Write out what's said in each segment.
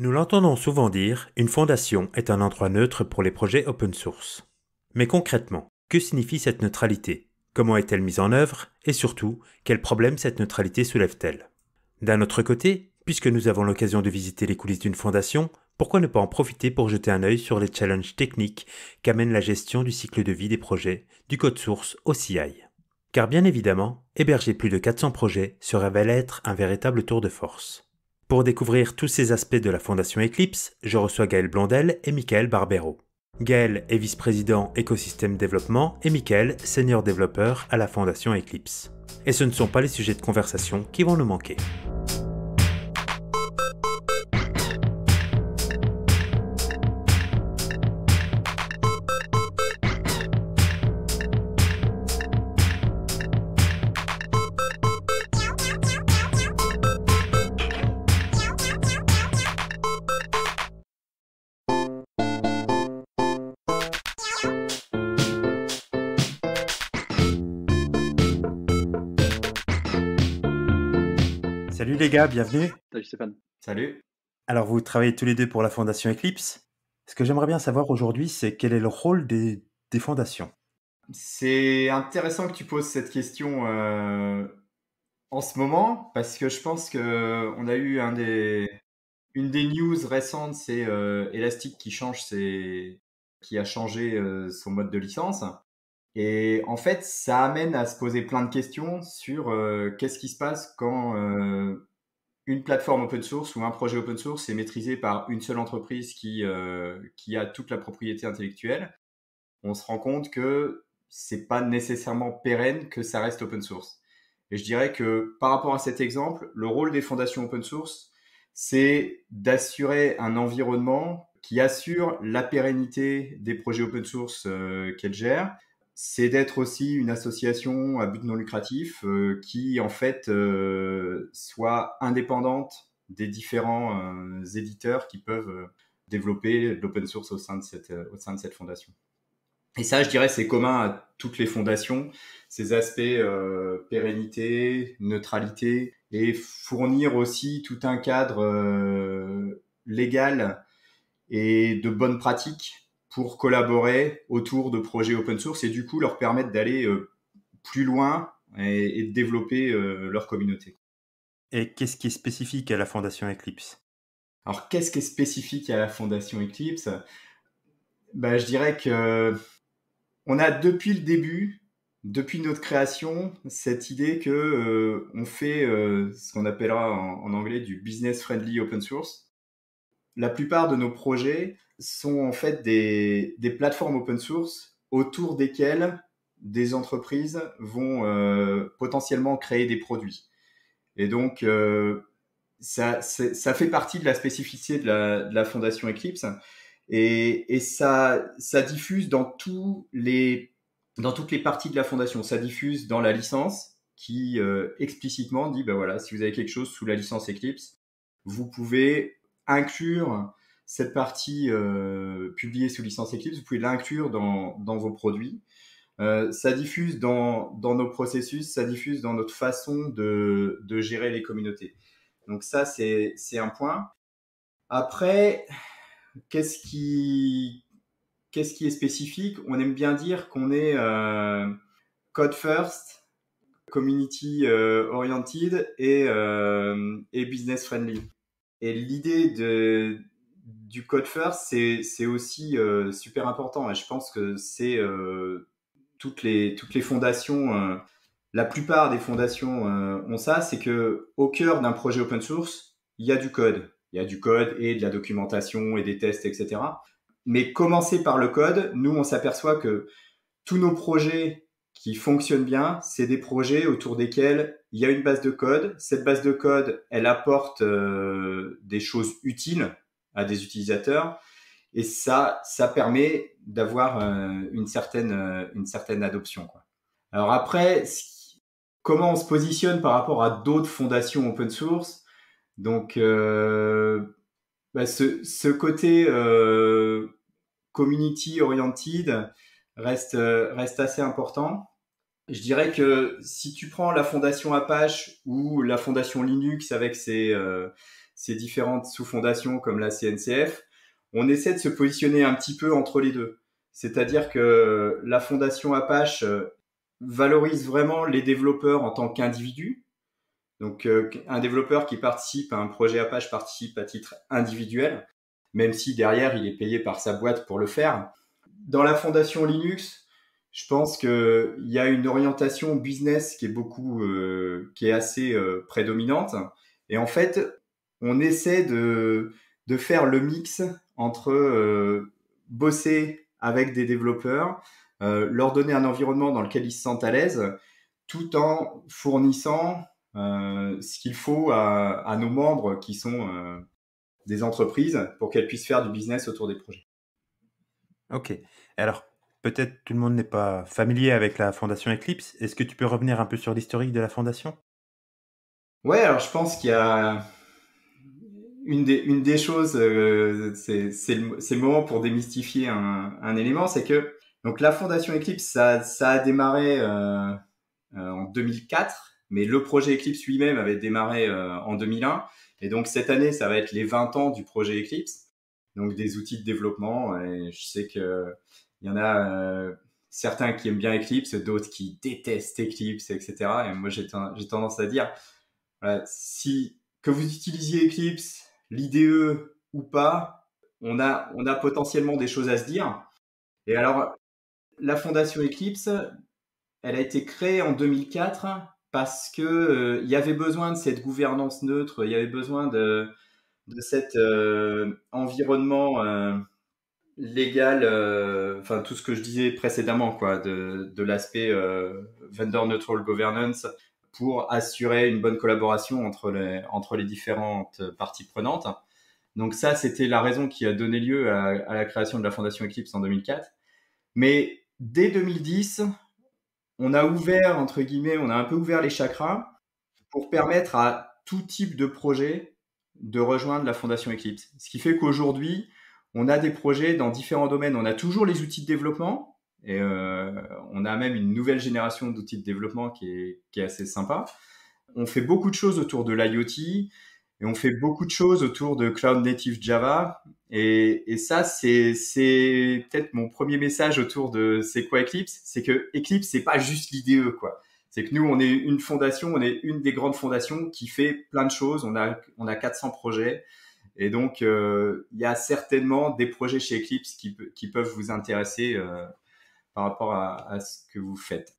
Nous l'entendons souvent dire, une fondation est un endroit neutre pour les projets open source. Mais concrètement, que signifie cette neutralité? Comment est-elle mise en œuvre? Et surtout, quels problèmes cette neutralité soulève-t-elle? D'un autre côté, puisque nous avons l'occasion de visiter les coulisses d'une fondation, pourquoi ne pas en profiter pour jeter un œil sur les challenges techniques qu'amène la gestion du cycle de vie des projets, du code source au CI? Car bien évidemment, héberger plus de 400 projets se révèle être un véritable tour de force. Pour découvrir tous ces aspects de la Fondation Eclipse, je reçois Gaël Blondel et Mickaël Barbero. Gaël est vice-président écosystème développement et Mickaël, senior développeur à la Fondation Eclipse. Et ce ne sont pas les sujets de conversation qui vont nous manquer. Salut les gars, bienvenue. Salut Stéphane. Salut. Alors vous travaillez tous les deux pour la Fondation Eclipse. Ce que j'aimerais bien savoir aujourd'hui, c'est quel est le rôle des fondations. C'est intéressant que tu poses cette question en ce moment parce que je pense que on a eu une des news récentes, c'est Elastic qui a changé son mode de licence. Et en fait, ça amène à se poser plein de questions sur qu'est-ce qui se passe quand une plateforme open source ou un projet open source est maîtrisé par une seule entreprise qui a toute la propriété intellectuelle. On se rend compte que c'est pas nécessairement pérenne que ça reste open source. Et je dirais que par rapport à cet exemple, le rôle des fondations open source, c'est d'assurer un environnement qui assure la pérennité des projets open source qu'elles gèrent. C'est d'être aussi une association à but non lucratif qui, en fait, soit indépendante des différents éditeurs qui peuvent développer l'open source au sein de cette fondation. Et ça, je dirais, c'est commun à toutes les fondations, ces aspects pérennité, neutralité, et fournir aussi tout un cadre légal et de bonnes pratiques pour collaborer autour de projets open source et du coup leur permettre d'aller plus loin et de développer leur communauté. Et qu'est-ce qui est spécifique à la Fondation Eclipse? Alors, qu'est-ce qui est spécifique à la Fondation Eclipse? Je dirais que on a depuis le début, depuis notre création, cette idée que on fait ce qu'on appellera en anglais du business friendly open source. La plupart de nos projets sont en fait des plateformes open source autour desquelles des entreprises vont potentiellement créer des produits. Et donc, ça fait partie de la spécificité de la Fondation Eclipse. Et ça diffuse dans toutes les parties de la fondation. Ça diffuse dans la licence qui explicitement dit, voilà, si vous avez quelque chose sous la licence Eclipse, vous pouvez inclure cette partie publiée sous licence Eclipse, vous pouvez l'inclure dans vos produits. Ça diffuse dans nos processus, ça diffuse dans notre façon de gérer les communautés. Donc ça, c'est un point. Après, qu'est-ce qui est spécifique? On aime bien dire qu'on est code first, community oriented et business friendly. Et l'idée du code first, c'est aussi super important. Et je pense que c'est toutes les fondations, la plupart des fondations ont ça, c'est que au cœur d'un projet open source, il y a du code. Il y a du code et de la documentation et des tests, etc. Mais commencer par le code, nous, on s'aperçoit que tous nos projets qui fonctionnent bien, c'est des projets autour desquels il y a une base de code. Cette base de code, elle apporte des choses utiles à des utilisateurs et ça permet d'avoir une certaine adoption, quoi. Alors après, comment on se positionne par rapport à d'autres fondations open source? Donc, ce côté community oriented reste assez important. Je dirais que si tu prends la fondation Apache ou la fondation Linux avec ses ces différentes sous-fondations comme la CNCF, on essaie de se positionner un petit peu entre les deux. C'est-à-dire que la fondation Apache valorise vraiment les développeurs en tant qu'individus. Donc, un développeur qui participe à un projet Apache participe à titre individuel, même si derrière, il est payé par sa boîte pour le faire. Dans la fondation Linux, je pense qu'il y a une orientation business qui est assez prédominante. Et en fait, on essaie de faire le mix entre bosser avec des développeurs, leur donner un environnement dans lequel ils se sentent à l'aise, tout en fournissant ce qu'il faut à nos membres qui sont des entreprises pour qu'elles puissent faire du business autour des projets. Ok. Alors, peut-être tout le monde n'est pas familier avec la fondation Eclipse. Est-ce que tu peux revenir un peu sur l'historique de la fondation? Ouais, alors je pense qu'il y a une des choses, c'est le moment pour démystifier un élément, c'est que donc la fondation Eclipse, ça a démarré en 2004, mais le projet Eclipse lui-même avait démarré en 2001. Et donc cette année, ça va être les 20 ans du projet Eclipse, donc des outils de développement. Et je sais que il y en a certains qui aiment bien Eclipse, d'autres qui détestent Eclipse, etc. Et moi, j'ai tendance à dire, voilà, si que vous utilisiez Eclipse, l'IDE ou pas, on a potentiellement des choses à se dire. Et alors, la fondation Eclipse, elle a été créée en 2004 parce que il y avait besoin de cette gouvernance neutre, il y avait besoin de cet environnement légal, enfin tout ce que je disais précédemment, quoi, de l'aspect vendor neutral governance pour assurer une bonne collaboration entre les différentes parties prenantes. Donc ça, c'était la raison qui a donné lieu à la création de la fondation Eclipse en 2004. Mais dès 2010, on a ouvert, entre guillemets, on a un peu ouvert les chakras pour permettre à tout type de projet de rejoindre la Fondation Eclipse. Ce qui fait qu'aujourd'hui, on a des projets dans différents domaines. On a toujours les outils de développement et on a même une nouvelle génération d'outils de développement qui est assez sympa. On fait beaucoup de choses autour de l'IoT et on fait beaucoup de choses autour de Cloud Native Java. Et ça, c'est peut-être mon premier message autour de c'est quoi Eclipse, c'est que Eclipse, c'est pas juste l'IDE, quoi. C'est que nous, on est une fondation, on est une des grandes fondations qui fait plein de choses. On a 400 projets. Et donc, il y a certainement des projets chez Eclipse qui peuvent vous intéresser par rapport à ce que vous faites.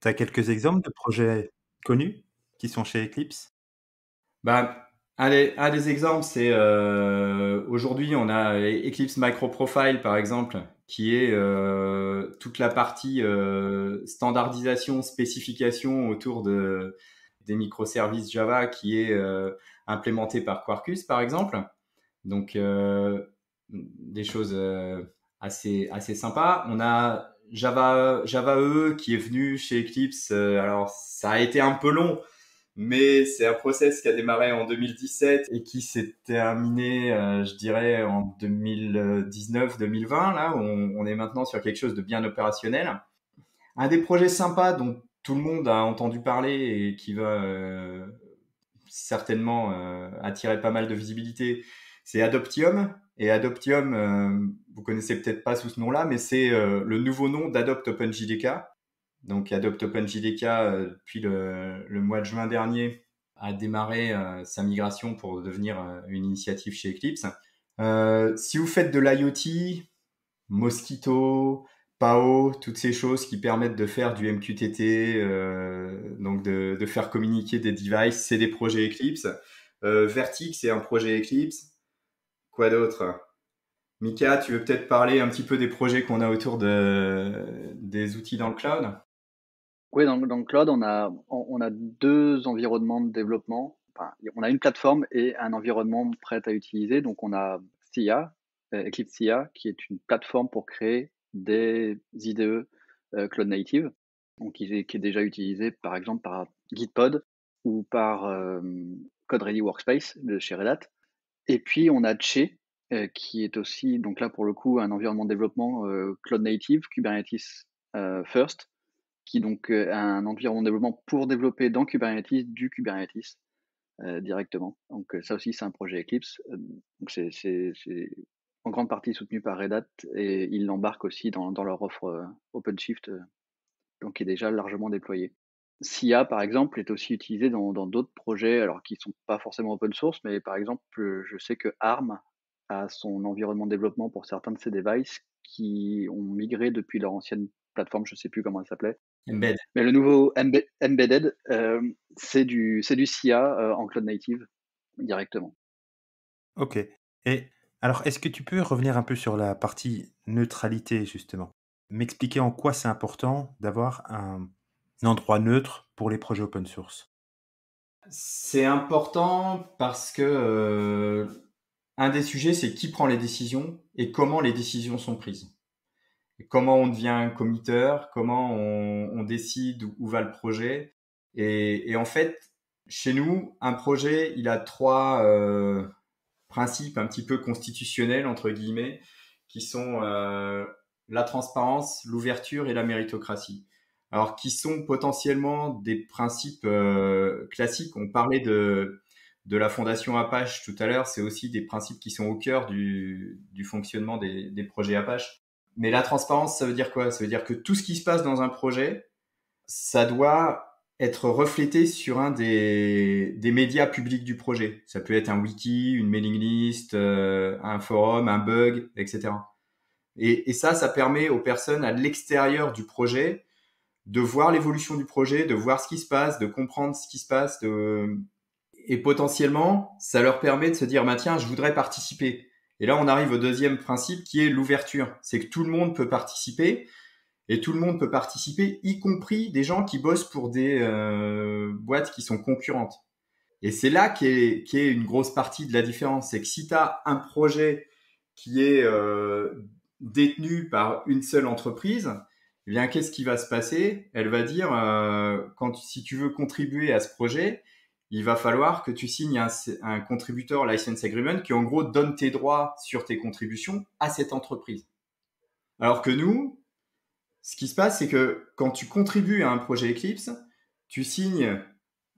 Tu as quelques exemples de projets connus qui sont chez Eclipse? Bah, allez, un des exemples, c'est aujourd'hui, on a Eclipse Micro Profile, par exemple, qui est toute la partie standardisation, spécification autour des microservices Java qui est implémenté par Quarkus, par exemple. Donc, des choses assez sympas. On a Java EE qui est venu chez Eclipse. Alors, ça a été un peu long, mais c'est un process qui a démarré en 2017 et qui s'est terminé, je dirais, en 2019-2020. Là, on est maintenant sur quelque chose de bien opérationnel. Un des projets sympas dont tout le monde a entendu parler et qui va certainement attirer pas mal de visibilité, c'est Adoptium. Et Adoptium, vous connaissez peut-être pas sous ce nom-là, mais c'est le nouveau nom d'Adopt OpenJDK. Donc Adopt OpenJDK, depuis le mois de juin dernier, a démarré sa migration pour devenir une initiative chez Eclipse. Si vous faites de l'IoT, Mosquito, PAO, toutes ces choses qui permettent de faire du MQTT, donc de faire communiquer des devices, c'est des projets Eclipse. Vertix, c'est un projet Eclipse. Quoi d'autre? Mika, tu veux peut-être parler un petit peu des projets qu'on a autour des outils dans le cloud? Oui, dans le cloud, on a deux environnements de développement. Enfin, on a une plateforme et un environnement prêt à utiliser. Donc, on a SIA, Eclipse SIA, qui est une plateforme pour créer des IDE Cloud Native, donc qui est déjà utilisé par exemple par Gitpod ou par Code Ready Workspace de chez Red Hat. Et puis, on a Che, qui est aussi, donc là pour le coup, un environnement de développement Cloud Native, Kubernetes First, qui donc a un environnement de développement pour développer dans Kubernetes du Kubernetes directement. Donc ça aussi, c'est un projet Eclipse. Donc c'est en grande partie soutenu par Red Hat et ils l'embarquent aussi dans leur offre OpenShift, donc qui est déjà largement déployée. SIA, par exemple, est aussi utilisé dans d'autres projets, alors qui sont pas forcément open source, mais par exemple, je sais que ARM a son environnement de développement pour certains de ses devices qui ont migré depuis leur ancienne plateforme, je sais plus comment elle s'appelait. Embed. Mais le nouveau Embedded, c'est du SIA en Cloud Native directement. Ok. Et alors, est-ce que tu peux revenir un peu sur la partie neutralité, justement? M'expliquer en quoi c'est important d'avoir un endroit neutre pour les projets open source. C'est important parce que un des sujets, c'est qui prend les décisions et comment les décisions sont prises. Et comment on devient committeur, comment on décide où va le projet. Et en fait, chez nous, un projet, il a trois principes un petit peu constitutionnels, entre guillemets, qui sont la transparence, l'ouverture et la méritocratie. Alors, qui sont potentiellement des principes classiques. On parlait de la fondation Apache tout à l'heure, c'est aussi des principes qui sont au cœur du fonctionnement des projets Apache. Mais la transparence, ça veut dire quoi? Ça veut dire que tout ce qui se passe dans un projet, ça doit être reflété sur un des médias publics du projet. Ça peut être un wiki, une mailing list, un forum, un bug, etc. Et ça permet aux personnes à l'extérieur du projet de voir l'évolution du projet, de voir ce qui se passe, de comprendre ce qui se passe, et potentiellement, ça leur permet de se dire, bah, tiens, je voudrais participer. Et là, on arrive au deuxième principe qui est l'ouverture. C'est que tout le monde peut participer et tout le monde peut participer, y compris des gens qui bossent pour des boîtes qui sont concurrentes. Et c'est là qu'est une grosse partie de la différence. C'est que si tu as un projet qui est détenu par une seule entreprise, eh bien, qu'est-ce qui va se passer? Elle va dire, si tu veux contribuer à ce projet, il va falloir que tu signes un contributor license agreement qui, en gros, donne tes droits sur tes contributions à cette entreprise. Alors que nous, ce qui se passe, c'est que quand tu contribues à un projet Eclipse, tu signes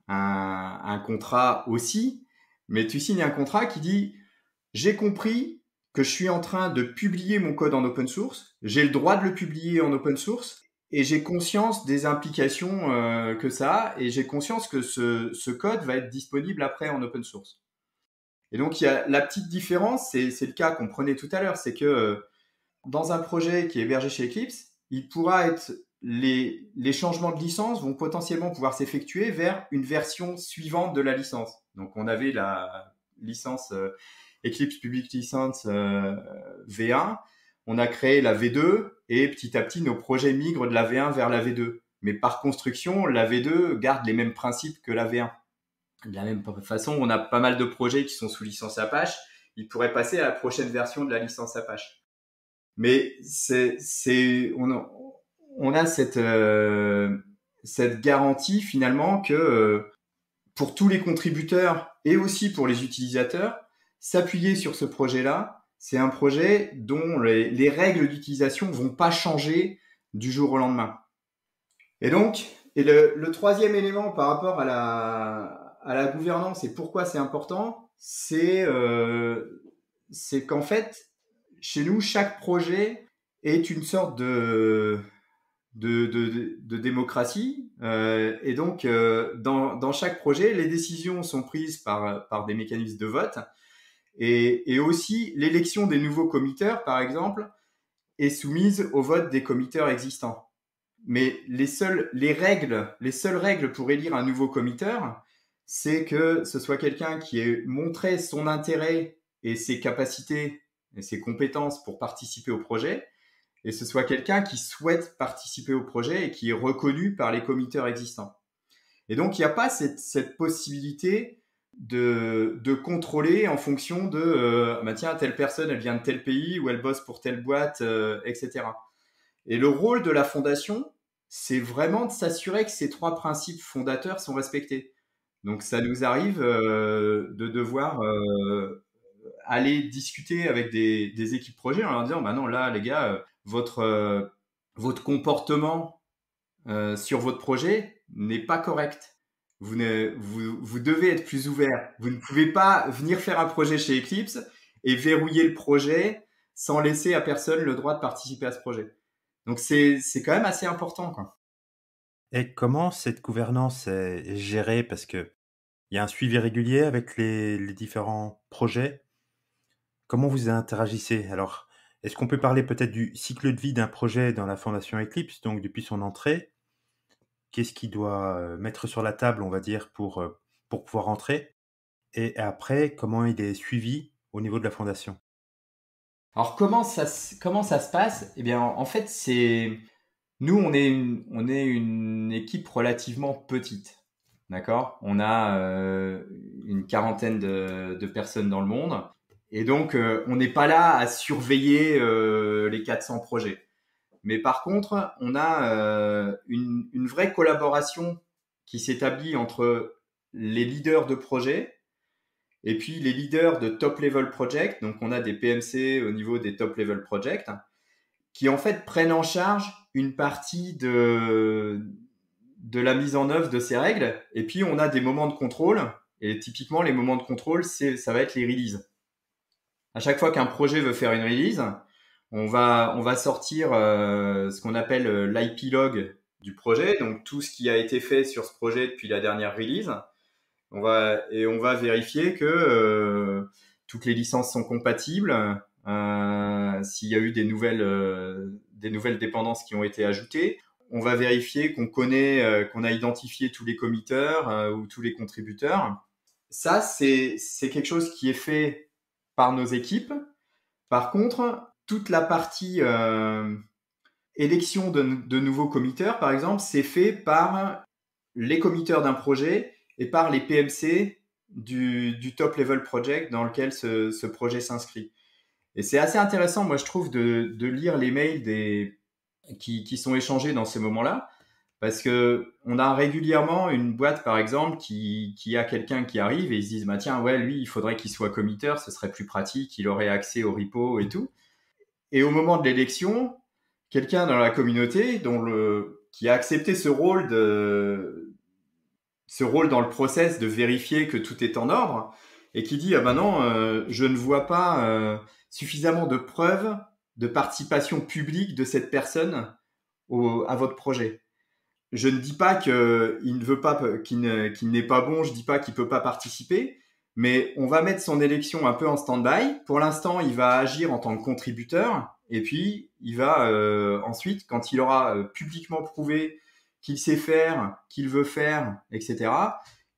un contrat aussi, mais tu signes un contrat qui dit « J'ai compris que je suis en train de publier mon code en open source, j'ai le droit de le publier en open source, et j'ai conscience des implications que ça a, et j'ai conscience que ce code va être disponible après en open source. » Et donc, il y a la petite différence, c'est le cas qu'on prenait tout à l'heure, c'est que dans un projet qui est hébergé chez Eclipse, il pourra être les changements de licence vont potentiellement pouvoir s'effectuer vers une version suivante de la licence. Donc, on avait la licence Eclipse Public License V1, on a créé la V2 et petit à petit, nos projets migrent de la V1 vers la V2. Mais par construction, la V2 garde les mêmes principes que la V1. De la même façon, on a pas mal de projets qui sont sous licence Apache. Ils pourraient passer à la prochaine version de la licence Apache. Mais on a cette garantie finalement que pour tous les contributeurs et aussi pour les utilisateurs, s'appuyer sur ce projet-là, c'est un projet dont les règles d'utilisation vont pas changer du jour au lendemain. Et donc, le troisième élément par rapport à la gouvernance et pourquoi c'est important, c'est qu'en fait, chez nous, chaque projet est une sorte de démocratie. Et donc, dans chaque projet, les décisions sont prises par des mécanismes de vote. Et aussi, l'élection des nouveaux committeurs, par exemple, est soumise au vote des committeurs existants. Mais les seules règles pour élire un nouveau committeur, c'est que ce soit quelqu'un qui ait montré son intérêt et ses capacités et ses compétences pour participer au projet, et ce soit quelqu'un qui souhaite participer au projet et qui est reconnu par les committeurs existants. Et donc, il n'y a pas cette possibilité de contrôler en fonction de tiens, telle personne, elle vient de tel pays ou elle bosse pour telle boîte, etc. Et le rôle de la fondation, c'est vraiment de s'assurer que ces trois principes fondateurs sont respectés. Donc, ça nous arrive de devoir aller discuter avec des équipes projet en leur disant, bah non, là, les gars, votre comportement sur votre projet n'est pas correct. vous devez être plus ouvert. Vous ne pouvez pas venir faire un projet chez Eclipse et verrouiller le projet sans laisser à personne le droit de participer à ce projet. Donc c'est quand même assez important, quoi. Et comment cette gouvernance est gérée? Parce qu'il y a un suivi régulier avec les différents projets. Comment vous interagissez? Alors, est-ce qu'on peut parler peut-être du cycle de vie d'un projet dans la fondation Eclipse, donc depuis son entrée? Qu'est-ce qu'il doit mettre sur la table, on va dire, pour pouvoir entrer? Et après, comment il est suivi au niveau de la fondation? Alors comment ça se passe? Eh bien, en fait, nous, on est une équipe relativement petite. D'accord? On a une quarantaine de personnes dans le monde. Et donc, on n'est pas là à surveiller les 400 projets. Mais par contre, on a une vraie collaboration qui s'établit entre les leaders de projet et puis les leaders de top level project. Donc, on a des PMC au niveau des top level projects qui en fait prennent en charge une partie de la mise en œuvre de ces règles. Et puis, on a des moments de contrôle. Et typiquement, les moments de contrôle, ça va être les releases. À chaque fois qu'un projet veut faire une release, on va sortir ce qu'on appelle l'IP log du projet, donc tout ce qui a été fait sur ce projet depuis la dernière release. On va vérifier que toutes les licences sont compatibles, s'il y a eu des nouvelles dépendances qui ont été ajoutées. On va vérifier qu'on connaît, qu'on a identifié tous les committeurs ou tous les contributeurs. Ça, c'est quelque chose qui est fait par nos équipes. Par contre, toute la partie élection de nouveaux committeurs, par exemple, c'est fait par les committeurs d'un projet et par les PMC du top level project dans lequel ce projet s'inscrit. Et c'est assez intéressant, moi, je trouve, de lire les mails qui sont échangés dans ces moments-là, parce que on a régulièrement une boîte, par exemple, qui a quelqu'un qui arrive et ils se disent, bah, tiens, ouais, lui, il faudrait qu'il soit committeur, ce serait plus pratique, il aurait accès au repo et tout. Et au moment de l'élection, quelqu'un dans la communauté qui a accepté ce rôle dans le process de vérifier que tout est en ordre et qui dit ah ben non, je ne vois pas suffisamment de preuves de participation publique de cette personne à votre projet. Je ne dis pas qu'il ne veut pas, qu'il n'est pas bon, je dis pas qu'il peut pas participer, mais on va mettre son élection un peu en stand-by. Pour l'instant, il va agir en tant que contributeur, et puis il va ensuite, quand il aura publiquement prouvé qu'il sait faire, qu'il veut faire, etc.,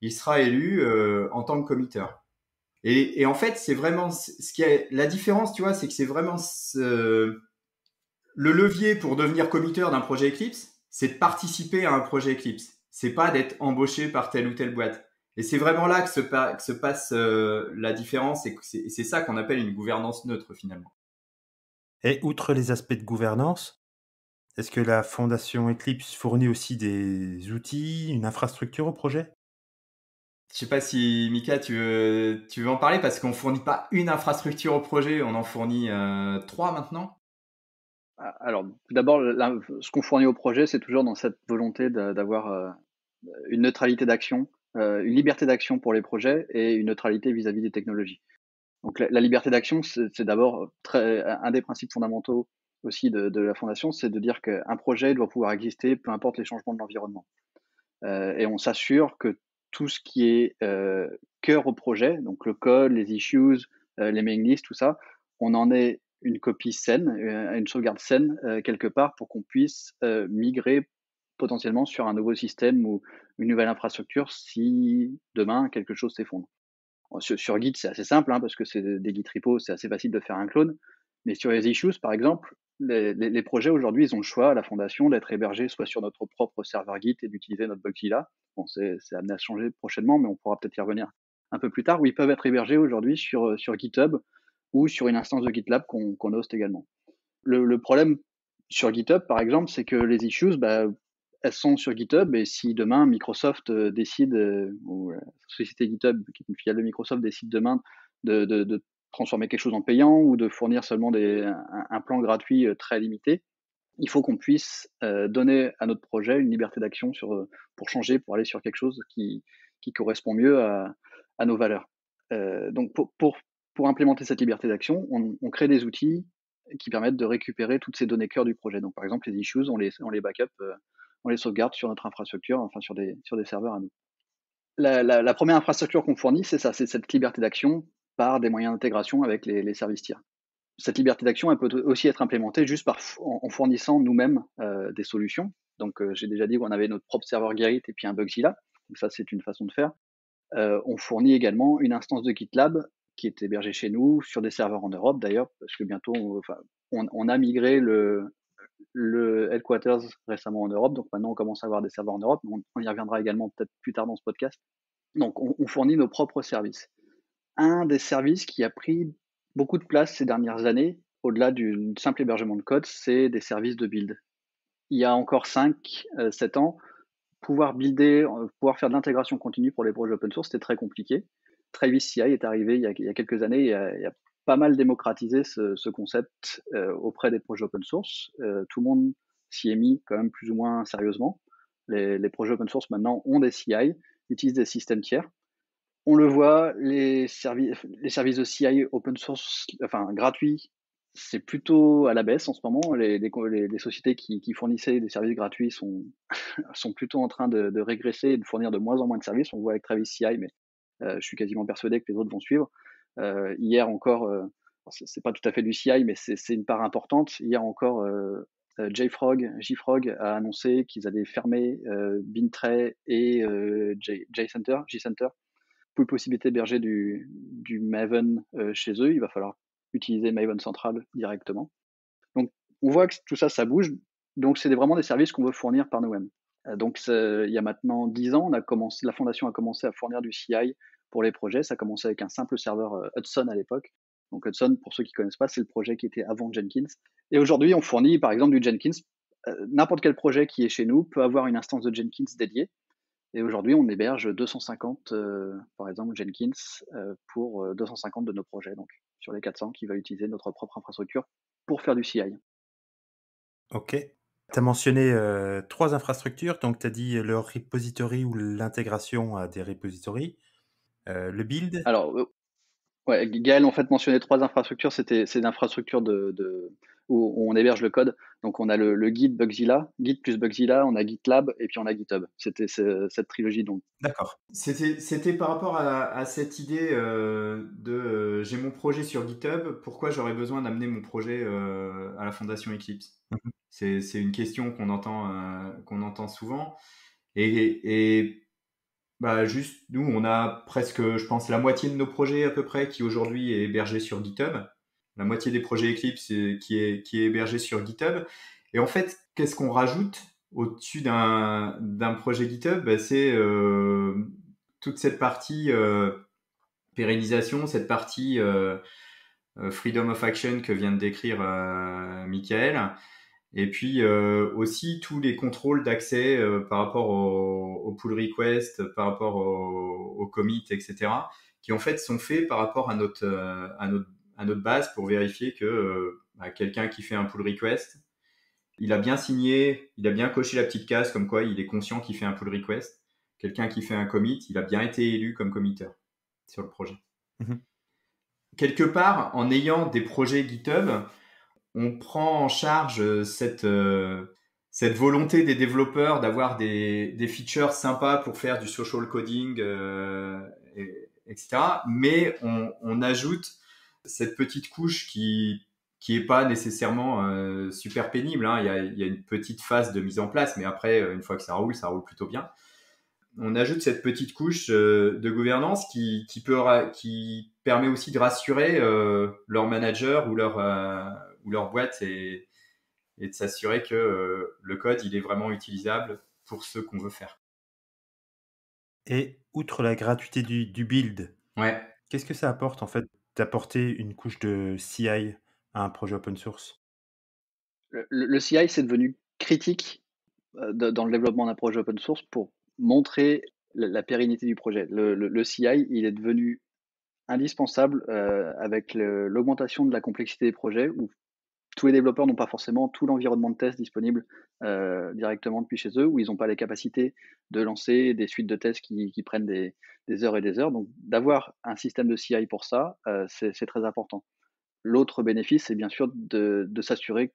il sera élu en tant que committeur. Et en fait, c'est vraiment ce qui est la différence, tu vois, c'est que c'est vraiment le levier pour devenir committeur d'un projet Eclipse, c'est de participer à un projet Eclipse. C'est pas d'être embauché par telle ou telle boîte. Et c'est vraiment là que se passe la différence et c'est ça qu'on appelle une gouvernance neutre finalement. Et outre les aspects de gouvernance, est-ce que la fondation Eclipse fournit aussi des outils, une infrastructure au projet? Je sais pas si Mika, tu veux en parler parce qu'on fournit pas une infrastructure au projet, on en fournit 3 maintenant. Alors, tout d'abord, ce qu'on fournit au projet, c'est toujours dans cette volonté d'avoir une neutralité d'action, une liberté d'action pour les projets et une neutralité vis-à-vis des technologies. Donc, la liberté d'action, c'est d'abord un des principes fondamentaux aussi de la fondation, c'est de dire qu'un projet doit pouvoir exister, peu importe les changements de l'environnement. Et on s'assure que tout ce qui est cœur au projet, donc le code, les issues, les mailing lists, tout ça, on en est une copie saine, une sauvegarde saine quelque part pour qu'on puisse migrer potentiellement sur un nouveau système ou une nouvelle infrastructure si demain quelque chose s'effondre. Sur Git, c'est assez simple parce que c'est des Git repos, c'est assez facile de faire un clone. Mais sur les issues, par exemple, les projets aujourd'hui, ils ont le choix à la fondation d'être hébergés soit sur notre propre serveur Git et d'utiliser notre Bugzilla. Bon, c'est amené à changer prochainement, mais on pourra peut-être y revenir un peu plus tard, où ils peuvent être hébergés aujourd'hui sur GitHub ou sur une instance de GitLab qu'on host également. Le problème sur GitHub, par exemple, c'est que les issues, elles sont sur GitHub et si demain Microsoft décide, ou la société GitHub, qui est une filiale de Microsoft, décide demain de transformer quelque chose en payant ou de fournir seulement un plan gratuit très limité, il faut qu'on puisse donner à notre projet une liberté d'action pour changer, pour aller sur quelque chose qui correspond mieux à nos valeurs. Donc pour implémenter cette liberté d'action, on crée des outils qui permettent de récupérer toutes ces données cœur du projet. Donc par exemple, les issues, on les backup, on les sauvegarde sur notre infrastructure, enfin sur des serveurs à nous. La première infrastructure qu'on fournit, c'est ça, c'est cette liberté d'action par des moyens d'intégration avec les services tiers. Cette liberté d'action, elle peut aussi être implémentée juste en fournissant nous-mêmes des solutions. Donc, j'ai déjà dit qu'on avait notre propre serveur Gerrit et puis un Bugzilla. Donc ça, c'est une façon de faire. On fournit également une instance de GitLab qui est hébergée chez nous sur des serveurs en Europe d'ailleurs, parce que bientôt, on a migré le headquarters récemment en Europe. Donc maintenant, on commence à avoir des serveurs en Europe. On y reviendra également peut-être plus tard dans ce podcast. Donc, on fournit nos propres services. Un des services qui a pris beaucoup de place ces dernières années, au-delà du simple hébergement de code, c'est des services de build. Il y a encore 5-7 ans, pouvoir builder, pouvoir faire de l'intégration continue pour les projets open source, c'était très compliqué. Travis CI est arrivé il y a quelques années et a pas mal démocratisé ce concept auprès des projets open source. Tout le monde s'y est mis quand même plus ou moins sérieusement. Les projets open source maintenant ont des CI, utilisent des systèmes tiers. On le voit, les services de CI open source, enfin gratuits, c'est plutôt à la baisse en ce moment. Les sociétés qui fournissaient des services gratuits sont, sont plutôt en train de régresser et de fournir de moins en moins de services. On le voit avec Travis CI, mais je suis quasiment persuadé que les autres vont suivre. Hier encore, c'est pas tout à fait du CI, mais c'est une part importante. Hier encore, JFrog a annoncé qu'ils allaient fermer Bintray et JCenter, plus possibilité d'héberger du Maven chez eux. Il va falloir utiliser Maven Central directement. Donc, on voit que tout ça, ça bouge. Donc, c'est vraiment des services qu'on veut fournir par nous-mêmes. Donc, il y a maintenant 10 ans, la fondation a commencé à fournir du CI pour les projets. Ça a commencé avec un simple serveur Hudson à l'époque. Donc, Hudson, pour ceux qui ne connaissent pas, c'est le projet qui était avant Jenkins. Et aujourd'hui, on fournit par exemple du Jenkins. N'importe quel projet qui est chez nous peut avoir une instance de Jenkins dédiée. Et aujourd'hui, on héberge 250, par exemple, Jenkins pour 250 de nos projets, donc sur les 400 qui veulent utiliser notre propre infrastructure pour faire du CI. Ok. Tu as mentionné 3 infrastructures, donc tu as dit le repository ou l'intégration à des repositories, le build. Alors, ouais, Gaël en fait mentionnait 3 infrastructures. C'est l'infrastructure où on héberge le code. Donc on a le Git Bugzilla, Git plus Bugzilla, on a GitLab et puis on a GitHub. C'était cette trilogie donc. D'accord. C'était par rapport à cette idée j'ai mon projet sur GitHub, pourquoi j'aurais besoin d'amener mon projet à la fondation Eclipse? Mhm. C'est une question qu'on entend souvent. Et bah, juste, nous, on a presque, je pense, la moitié de nos projets à peu près qui aujourd'hui est hébergé sur GitHub. La moitié des projets Eclipse qui est hébergé sur GitHub. Et en fait, qu'est-ce qu'on rajoute au-dessus d'un projet GitHub? Bah, c'est toute cette partie pérennisation, cette partie freedom of action que vient de décrire Michael. Et puis aussi tous les contrôles d'accès par rapport au pull request, par rapport au commit, etc., qui en fait sont faits par rapport à notre base pour vérifier que quelqu'un qui fait un pull request, il a bien signé, il a bien coché la petite case comme quoi il est conscient qu'il fait un pull request. Quelqu'un qui fait un commit, il a bien été élu comme committeur sur le projet. Mhm. Quelque part, en ayant des projets GitHub, on prend en charge cette volonté des développeurs d'avoir des features sympas pour faire du social coding, etc. Mais on ajoute cette petite couche qui est pas nécessairement super pénible. Hein. Il y a une petite phase de mise en place, mais après, une fois que ça roule plutôt bien. On ajoute cette petite couche de gouvernance qui permet aussi de rassurer leur manager ou leur boîte et de s'assurer que le code il est vraiment utilisable pour ce qu'on veut faire. Et outre la gratuité du build, Ouais. qu'est-ce que ça apporte en fait d'apporter une couche de CI à un projet open source? Le CI, c'est devenu critique dans le développement d'un projet open source pour montrer la pérennité du projet. Le CI, il est devenu indispensable avec l'augmentation de la complexité des projets où tous les développeurs n'ont pas forcément tout l'environnement de test disponible directement depuis chez eux, où ils n'ont pas les capacités de lancer des suites de tests qui prennent des heures et des heures. Donc, d'avoir un système de CI pour ça, c'est très important. L'autre bénéfice, c'est bien sûr de s'assurer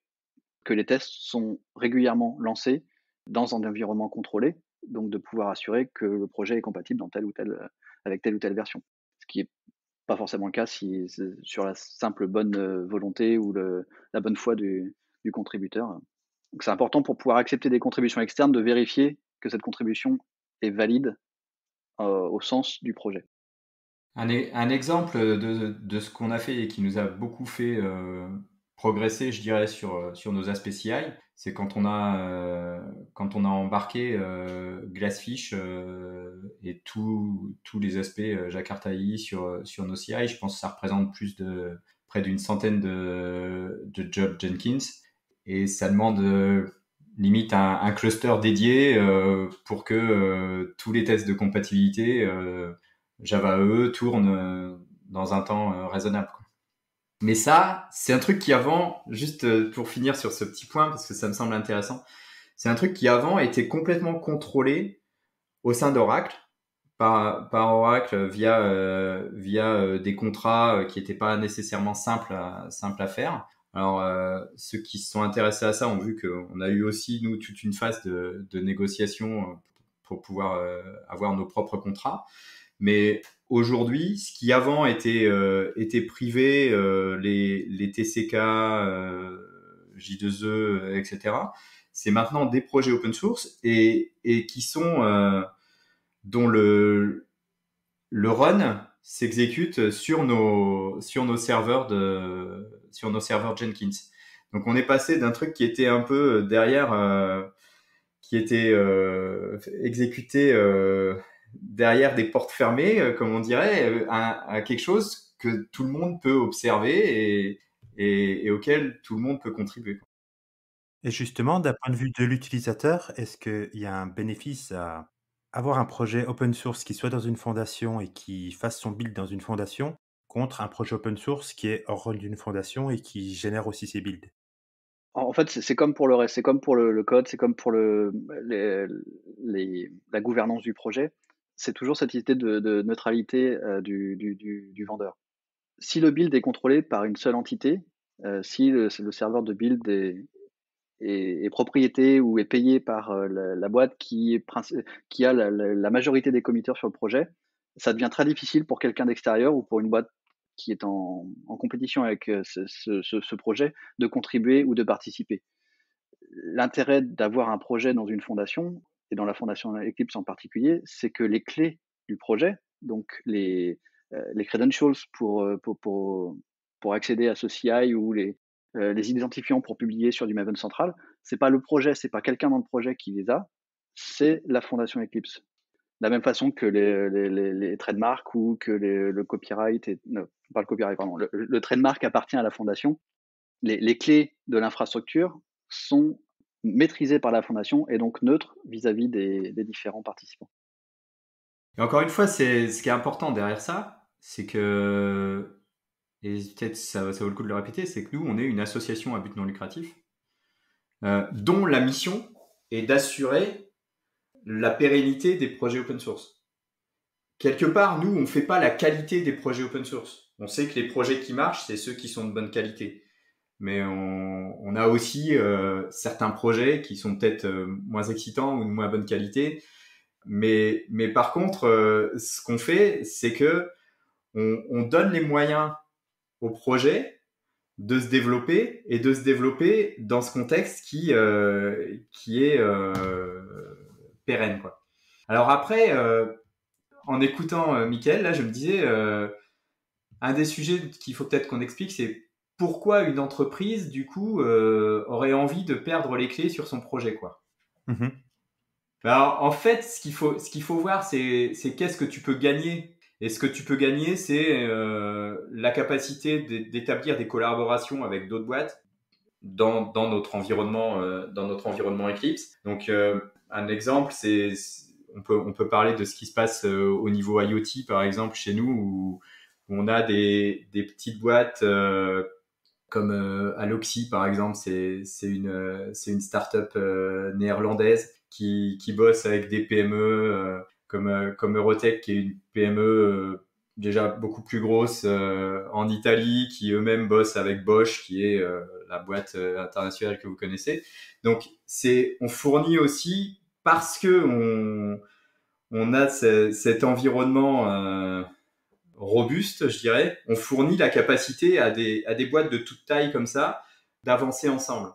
que les tests sont régulièrement lancés dans un environnement contrôlé, donc de pouvoir assurer que le projet est compatible avec telle ou telle version. Ce qui n'est pas forcément le cas sur la simple bonne volonté ou la bonne foi du contributeur. Donc c'est important pour pouvoir accepter des contributions externes de vérifier que cette contribution est valide au sens du projet. Un exemple de ce qu'on a fait et qui nous a beaucoup fait progresser, je dirais, sur nos aspects CI, c'est quand on a embarqué Glassfish et tous les aspects Jakarta AI sur nos CI. Je pense que ça représente près d'une centaine de jobs Jenkins, et ça demande limite un cluster dédié pour que tous les tests de compatibilité Java EE tourne dans un temps raisonnable, quoi. Mais ça, c'est un truc qui avant, juste pour finir sur ce petit point, parce que ça me semble intéressant, c'est un truc qui avant était complètement contrôlé au sein d'Oracle, par Oracle via des contrats qui n'étaient pas nécessairement simples à faire. Alors, ceux qui se sont intéressés à ça ont vu qu'on a eu aussi, nous, toute une phase de négociation pour pouvoir avoir nos propres contrats. Mais aujourd'hui, ce qui avant était privé, les TCK, J2E, etc., c'est maintenant des projets open source et qui sont dont le run s'exécute sur nos serveurs Jenkins. Donc on est passé d'un truc qui était un peu derrière, qui était exécuté derrière des portes fermées, comme on dirait, à quelque chose que tout le monde peut observer et auquel tout le monde peut contribuer. Et justement, d'un point de vue de l'utilisateur, est-ce qu'il y a un bénéfice à avoir un projet open source qui soit dans une fondation et qui fasse son build dans une fondation, contre un projet open source qui est hors rôle d'une fondation et qui génère aussi ses builds? En fait, c'est comme pour le reste, c'est comme pour le code, c'est comme pour la gouvernance du projet. C'est toujours cette idée de neutralité du vendeur. Si le build est contrôlé par une seule entité, si le serveur de build est propriété ou est payé par la boîte qui a la majorité des committeurs sur le projet, ça devient très difficile pour quelqu'un d'extérieur ou pour une boîte qui est en compétition avec ce projet de contribuer ou de participer. L'intérêt d'avoir un projet dans une fondation, et dans la fondation Eclipse en particulier, c'est que les clés du projet, donc les credentials pour accéder à ce CI ou les identifiants pour publier sur du Maven central, c'est pas le projet, c'est pas quelqu'un dans le projet qui les a, c'est la fondation Eclipse. De la même façon que les trademarks ou que le copyright, non, pas le copyright, pardon, le trademark appartient à la fondation, les clés de l'infrastructure sont maîtrisées par la fondation et donc neutres vis-à-vis des différents participants. Et encore une fois, c'est ce qui est important derrière ça, c'est que, et peut-être ça vaut le coup de le répéter, c'est que nous, on est une association à but non lucratif, dont la mission est d'assurer la pérennité des projets open source. Quelque part, nous, on ne fait pas la qualité des projets open source. On sait que les projets qui marchent, c'est ceux qui sont de bonne qualité. Mais on a aussi certains projets qui sont peut-être moins excitants ou de moins bonne qualité. Mais par contre, ce qu'on fait, c'est que on donne les moyens au projet de se développer et de se développer dans ce contexte qui est pérenne, quoi. Alors après, en écoutant Mickaël, là, je me disais, un des sujets qu'il faut peut-être qu'on explique, c'est pourquoi une entreprise, du coup, aurait envie de perdre les clés sur son projet, quoi. Mmh. Alors, en fait, ce qu'il faut voir, c'est qu'est-ce que tu peux gagner. Et ce que tu peux gagner, c'est la capacité d'établir des collaborations avec d'autres boîtes dans notre environnement Eclipse. Donc, un exemple, on peut parler de ce qui se passe au niveau IoT, par exemple, chez nous, où on a des petites boîtes comme Aloxy par exemple, c'est une start-up néerlandaise qui bosse avec des PME comme Eurotech, qui est une PME déjà beaucoup plus grosse en Italie, qui eux-mêmes bossent avec Bosch, qui est la boîte internationale que vous connaissez. Donc on fournit aussi, parce que on a cet environnement robuste, je dirais, on fournit la capacité à des boîtes de toute taille comme ça d'avancer ensemble.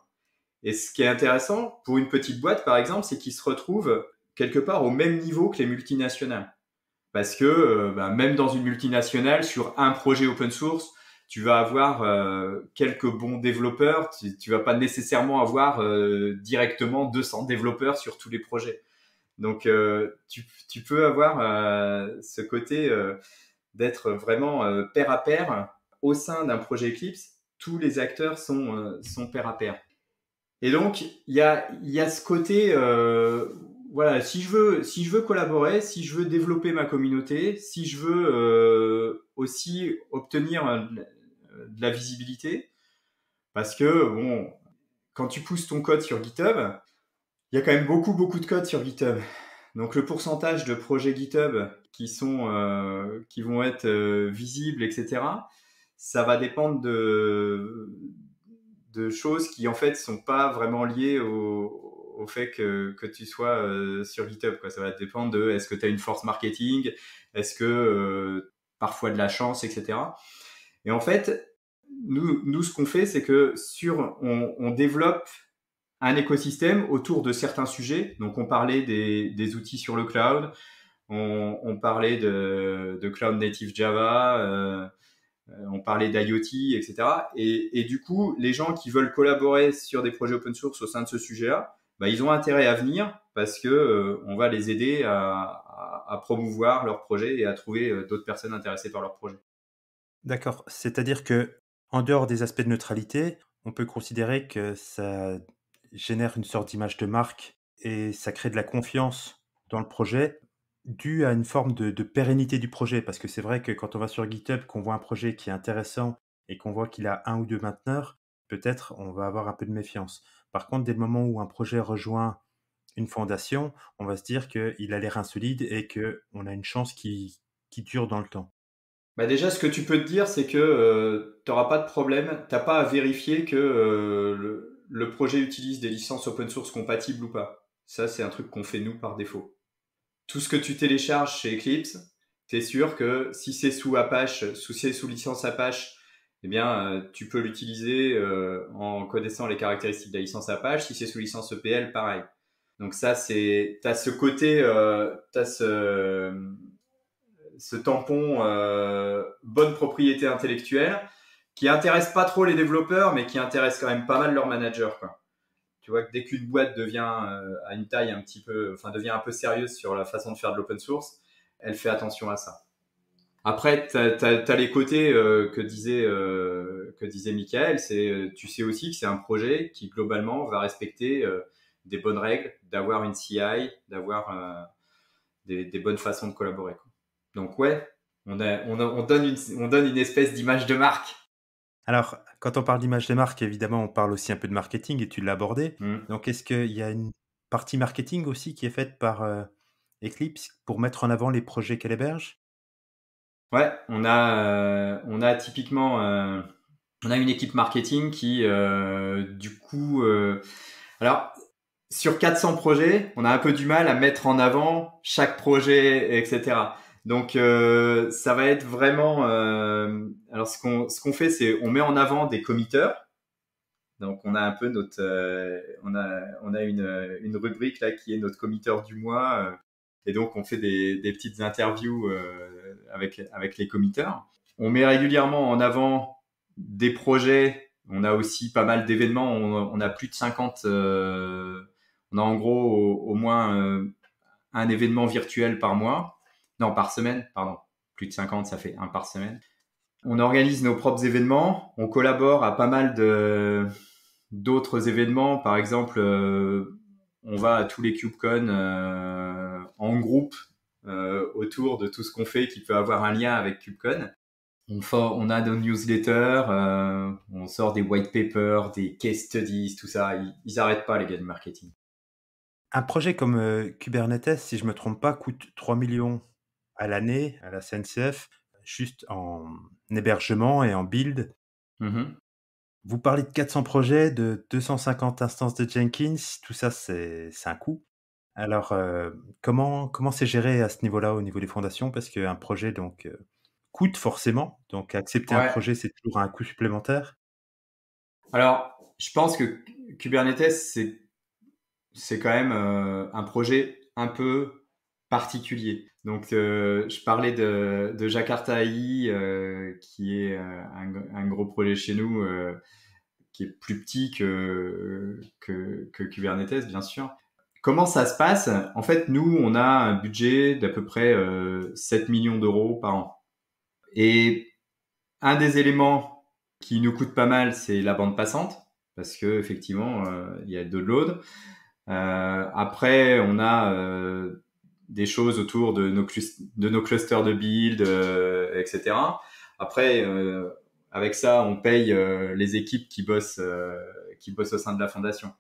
Et ce qui est intéressant pour une petite boîte, par exemple, c'est qu'ils se retrouvent quelque part au même niveau que les multinationales. Parce que même dans une multinationale, sur un projet open source, tu vas avoir quelques bons développeurs. Tu vas pas nécessairement avoir directement 200 développeurs sur tous les projets. Donc, tu peux avoir ce côté d'être vraiment pair à pair au sein d'un projet Eclipse. Tous les acteurs sont pair à pair. Et donc, il y a ce côté, voilà, si je veux collaborer, si je veux développer ma communauté, si je veux aussi obtenir de la visibilité, parce que, bon, quand tu pousses ton code sur GitHub, il y a quand même beaucoup de code sur GitHub. Donc, le pourcentage de projets GitHub qui vont être visibles, etc., ça va dépendre de choses qui en fait sont pas vraiment liées au fait que tu sois sur GitHub, quoi. Ça va dépendre de est-ce que tu as une force marketing, est-ce que parfois de la chance, etc. Et en fait, nous ce qu'on fait, c'est que on développe un écosystème autour de certains sujets. Donc on parlait des outils sur le cloud, on parlait de Cloud Native Java, on parlait d'IoT, etc. Et du coup, les gens qui veulent collaborer sur des projets open source au sein de ce sujet-là, ils ont intérêt à venir parce que on va les aider à promouvoir leur projet et à trouver d'autres personnes intéressées par leur projet. D'accord. C'est-à-dire que, en dehors des aspects de neutralité, on peut considérer que ça génère une sorte d'image de marque et ça crée de la confiance dans le projet due à une forme de pérennité du projet. Parce que c'est vrai que quand on va sur GitHub, qu'on voit un projet qui est intéressant et qu'on voit qu'il a un ou deux mainteneurs, peut-être on va avoir un peu de méfiance. Par contre, dès le moment où un projet rejoint une fondation, on va se dire qu'il a l'air insolide et qu'on a une chance qui dure dans le temps. Déjà, ce que tu peux te dire, c'est que tu n'auras pas de problème. Tu n'as pas à vérifier que le projet utilise des licences open source compatibles ou pas. Ça, c'est un truc qu'on fait nous par défaut. Tout ce que tu télécharges chez Eclipse, tu es sûr que si c'est sous Apache, si c'est sous licence Apache, eh bien, tu peux l'utiliser en connaissant les caractéristiques de la licence Apache. Si c'est sous licence EPL, pareil. Donc ça, t'as ce côté, t'as ce tampon bonne propriété intellectuelle qui intéresse pas trop les développeurs, mais qui intéresse quand même pas mal leurs managers, quoi. Tu vois que dès qu'une boîte devient à une taille devient un peu sérieuse sur la façon de faire de l'open source, elle fait attention à ça. Après, t'as les côtés que disait Michael, tu sais aussi que c'est un projet qui globalement va respecter des bonnes règles, d'avoir une CI, d'avoir des bonnes façons de collaborer, quoi. Donc ouais, on donne une espèce d'image de marque. Alors, quand on parle d'image de marque, évidemment, on parle aussi un peu de marketing et tu l'as abordé. Donc, est-ce qu'il y a une partie marketing aussi qui est faite par Eclipse pour mettre en avant les projets qu'elle héberge? Ouais, on a typiquement on a une équipe marketing qui du coup alors sur 400 projets, on a un peu du mal à mettre en avant chaque projet, etc. Donc ça va être vraiment alors ce qu'on fait, c'est on met en avant des committeurs. Donc on a un peu notre on a une rubrique là qui est notre committeur du mois et donc on fait des petites interviews avec les committeurs. On met régulièrement en avant des projets. On a aussi pas mal d'événements. On a plus de 50 on a en gros au moins un événement virtuel par mois. Non, par semaine, pardon. Plus de 50, ça fait un par semaine. On organise nos propres événements. On collabore à pas mal d'autres événements. Par exemple, on va à tous les KubeCon en groupe autour de tout ce qu'on fait qui peut avoir un lien avec KubeCon. On a nos newsletters, on sort des white papers, des case studies, tout ça. Ils arrêtent pas, les gars du marketing. Un projet comme Kubernetes, si je me trompe pas, coûte 3 millions à l'année à la CNCF, juste en hébergement et en build. Vous parlez de 400 projets, de 250 instances de Jenkins, tout ça, c'est un coût. Alors, comment c'est géré à ce niveau-là, au niveau des fondations? Parce qu'un projet donc coûte forcément, donc accepter un Ouais. projet, c'est toujours un coût supplémentaire. Alors, je pense que Kubernetes, c'est quand même un projet un peu particulier. Donc, je parlais de Jakarta AI, qui est un gros projet chez nous, qui est plus petit que Kubernetes, bien sûr. Comment ça se passe? En fait, nous, on a un budget d'à peu près 7 millions d'euros par an. Et un des éléments qui nous coûte pas mal, c'est la bande passante, parce que effectivement, il y a de load. Après, on a des choses autour de nos clusters de build, etc. Après, avec ça, on paye les équipes qui bossent au sein de la fondation.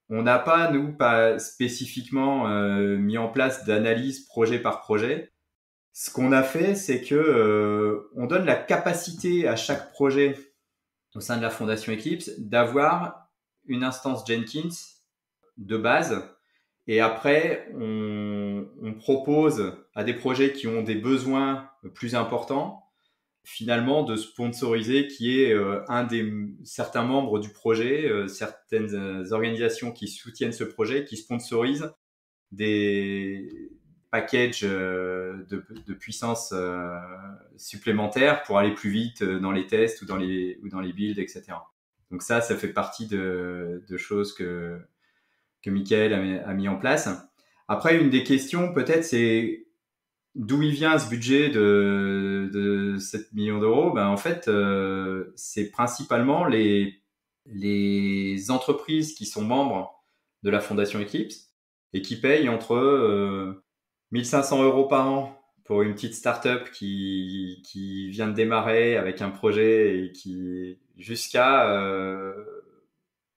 On n'a pas, nous, pas spécifiquement mis en place d'analyse projet par projet. Ce qu'on a fait, c'est que on donne la capacité à chaque projet au sein de la fondation Eclipse d'avoir une instance Jenkins de base. Et après, on propose à des projets qui ont des besoins plus importants, finalement, de sponsoriser qui est certains membres du projet, certaines organisations qui soutiennent ce projet, qui sponsorisent des packages de puissance supplémentaires pour aller plus vite dans les tests ou dans les builds, etc. Donc ça fait partie de choses que Michael a mis en place. Après, une des questions peut-être, c'est d'où il vient ce budget de 7 millions d'euros. En fait, c'est principalement les entreprises qui sont membres de la Fondation Eclipse et qui payent entre 1500 euros par an pour une petite start-up qui vient de démarrer avec un projet et qui jusqu'à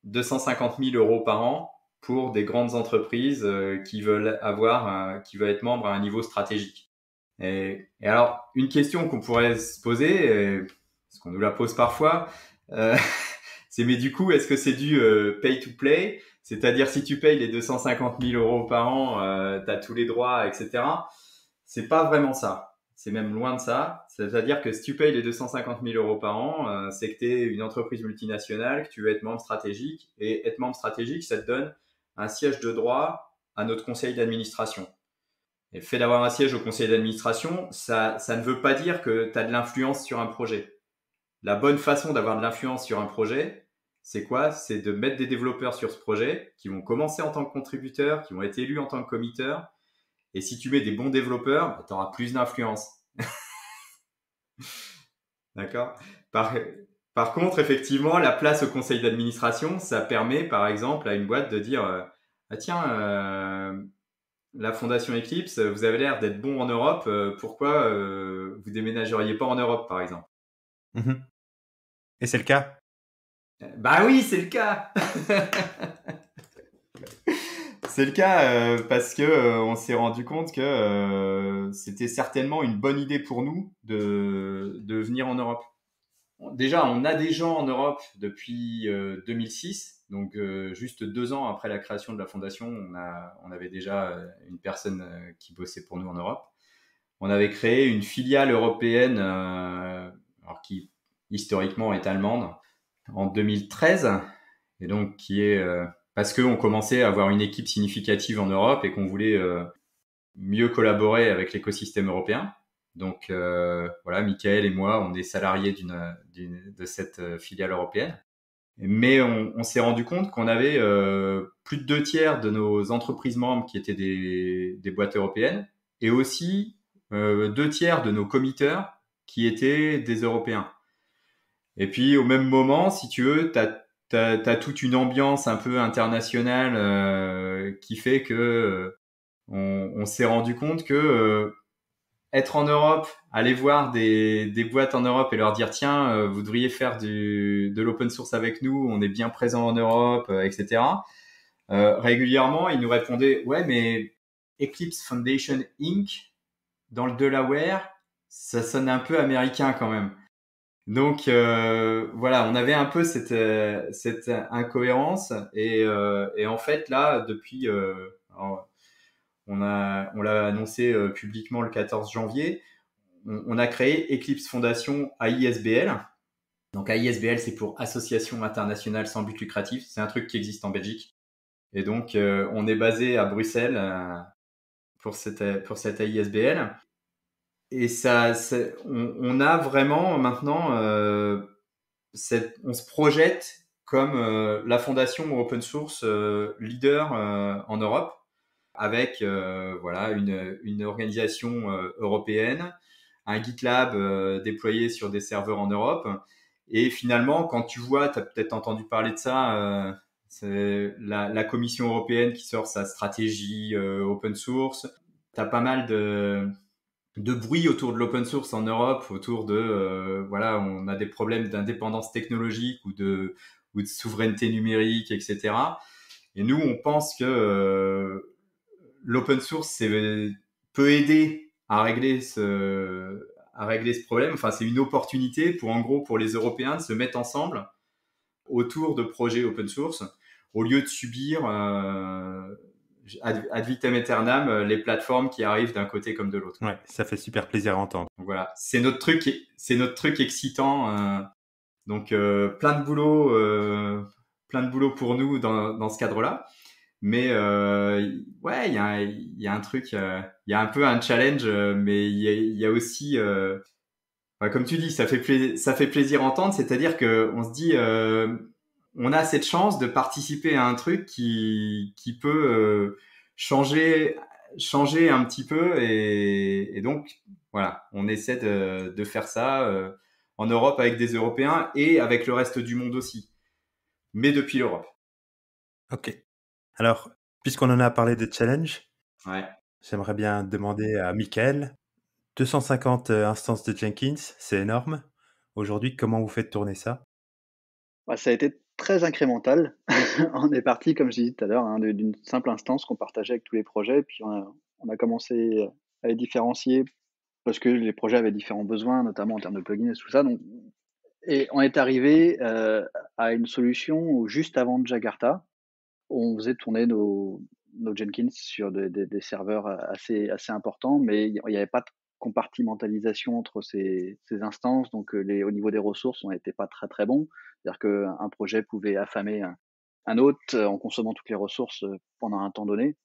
250 000 euros par an pour des grandes entreprises qui veulent être membres à un niveau stratégique. Et alors, une question qu'on pourrait se poser, parce qu'on nous la pose parfois, c'est mais du coup, est-ce que c'est du pay to play? C'est-à-dire, si tu payes les 250 000 euros par an, tu as tous les droits, etc. C'est pas vraiment ça. C'est même loin de ça. C'est-à-dire que si tu payes les 250 000 euros par an, c'est que tu es une entreprise multinationale, que tu veux être membre stratégique. Et être membre stratégique, ça te donne un siège de droit à notre conseil d'administration. Et le fait d'avoir un siège au conseil d'administration, ça ne veut pas dire que tu as de l'influence sur un projet. La bonne façon d'avoir de l'influence sur un projet, c'est quoi? C'est de mettre des développeurs sur ce projet qui vont commencer en tant que contributeurs, qui vont être élus en tant que committeurs. Et si tu mets des bons développeurs, tu auras plus d'influence. D'accord? Par contre, effectivement, la place au conseil d'administration, ça permet, par exemple, à une boîte de dire ah tiens, la fondation Eclipse, vous avez l'air d'être bon en Europe, pourquoi vous déménageriez pas en Europe, par exemple? Et c'est le cas? Bah oui, c'est le cas. C'est le cas parce que on s'est rendu compte que c'était certainement une bonne idée pour nous de venir en Europe. Déjà, on a des gens en Europe depuis 2006, donc juste 2 ans après la création de la fondation, on avait déjà une personne qui bossait pour nous en Europe. On avait créé une filiale européenne, alors qui historiquement est allemande, en 2013, et donc qui est parce qu'on commençait à avoir une équipe significative en Europe et qu'on voulait mieux collaborer avec l'écosystème européen. Donc voilà, Michael et moi, on est salariés de cette filiale européenne. Mais on s'est rendu compte qu'on avait plus de 2 tiers de nos entreprises membres qui étaient des boîtes européennes et aussi 2 tiers de nos committeurs qui étaient des Européens. Et puis au même moment, si tu veux, t'as toute une ambiance un peu internationale qui fait que on s'est rendu compte que être en Europe, aller voir des boîtes en Europe et leur dire tiens, vous devriez faire de l'open source avec nous, on est bien présent en Europe, etc. Régulièrement, ils nous répondaient ouais, mais Eclipse Foundation Inc. dans le Delaware, ça sonne un peu américain quand même. Donc voilà, on avait un peu cette incohérence et en fait là, depuis, on l'a annoncé publiquement le 14 janvier, on a créé Eclipse Foundation AISBL. Donc AISBL, c'est pour Association internationale sans but lucratif. C'est un truc qui existe en Belgique. Et donc on est basé à Bruxelles pour cette AISBL. Et on a vraiment maintenant, on se projette comme la fondation open source leader en Europe, avec voilà une organisation européenne, un GitLab déployé sur des serveurs en Europe. Et finalement, quand tu vois, tu as peut-être entendu parler de ça, c'est la Commission européenne qui sort sa stratégie open source. Tu as pas mal de bruit autour de l'open source en Europe, autour de voilà, on a des problèmes d'indépendance technologique ou de souveraineté numérique, etc. Et nous, on pense que l'open source peut aider à régler ce problème. Enfin, c'est une opportunité pour les Européens de se mettre ensemble autour de projets open source au lieu de subir ad vitam aeternam les plateformes qui arrivent d'un côté comme de l'autre. Ouais, ça fait super plaisir à entendre. Donc voilà, c'est notre truc excitant. Donc plein de boulot pour nous dans ce cadre-là. Mais ouais, il y a un truc, il y a un peu un challenge, mais il y a aussi, comme tu dis, ça fait plaisir à entendre. C'est-à-dire que on se dit, on a cette chance de participer à un truc qui peut changer un petit peu et donc voilà, on essaie de faire ça en Europe avec des Européens et avec le reste du monde aussi, mais depuis l'Europe. Ok. Alors, puisqu'on en a parlé de challenge, Ouais. j'aimerais bien demander à Michael, 250 instances de Jenkins, c'est énorme. Aujourd'hui, comment vous faites tourner ça? Bah, ça a été très incrémental. On est parti, comme je disais tout à l'heure, hein, d'une simple instance qu'on partageait avec tous les projets, puis on a commencé à les différencier parce que les projets avaient différents besoins, notamment en termes de plugins et tout ça. Donc, et on est arrivé à une solution où, juste avant Jakarta, on faisait tourner nos Jenkins sur des serveurs assez importants, mais il n'y avait pas de compartimentalisation entre ces instances. Donc, au niveau des ressources, on n'était pas très très bon. C'est-à-dire qu'un projet pouvait affamer un autre en consommant toutes les ressources pendant un temps donné.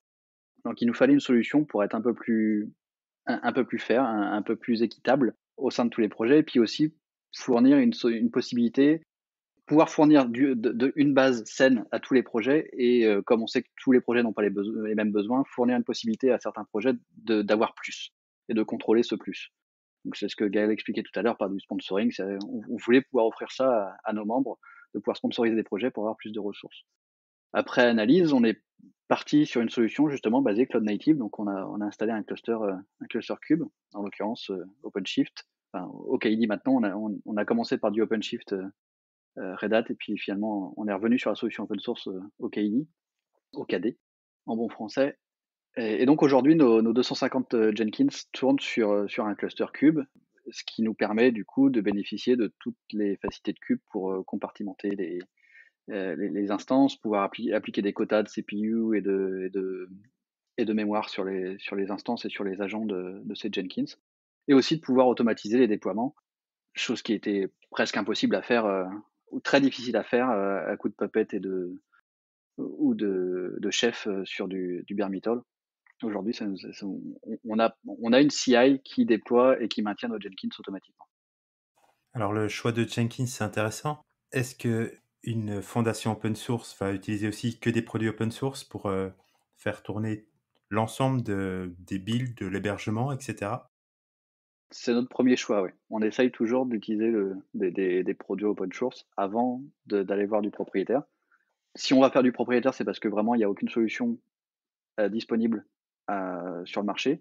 Donc, il nous fallait une solution pour être un peu plus fair, un peu plus équitable au sein de tous les projets, et puis aussi fournir une possibilité, pouvoir fournir une base saine à tous les projets et comme on sait que tous les projets n'ont pas les mêmes besoins, fournir une possibilité à certains projets d'avoir plus et de contrôler ce plus. Donc c'est ce que Gaël expliquait tout à l'heure par du sponsoring. On voulait pouvoir offrir ça à nos membres, de pouvoir sponsoriser des projets pour avoir plus de ressources. Après analyse, on est parti sur une solution justement basée cloud native. Donc on a installé un cluster Cube, en l'occurrence OpenShift. Enfin, OKID maintenant, on a commencé par du OpenShift Red Hat, et puis finalement on est revenu sur la solution open source OKID, OKD en bon français. Et donc aujourd'hui nos 250 Jenkins tournent sur un cluster Cube, ce qui nous permet du coup de bénéficier de toutes les facilités de Cube pour compartimenter les instances, pouvoir appliquer des quotas de CPU et de mémoire sur les instances et sur les agents de ces Jenkins, et aussi de pouvoir automatiser les déploiements, chose qui était presque impossible à faire ou très difficile à faire à coup de Puppet ou de Chef sur du bare metal. Aujourd'hui, on a une CI qui déploie et qui maintient nos Jenkins automatiquement. Alors, le choix de Jenkins, c'est intéressant. Est-ce que une fondation open source va utiliser aussi que des produits open source pour faire tourner l'ensemble des builds, de l'hébergement, etc.? C'est notre premier choix, oui. On essaye toujours d'utiliser des produits open source avant d'aller voir du propriétaire. Si on va faire du propriétaire, c'est parce que vraiment il n'y a aucune solution disponible sur le marché.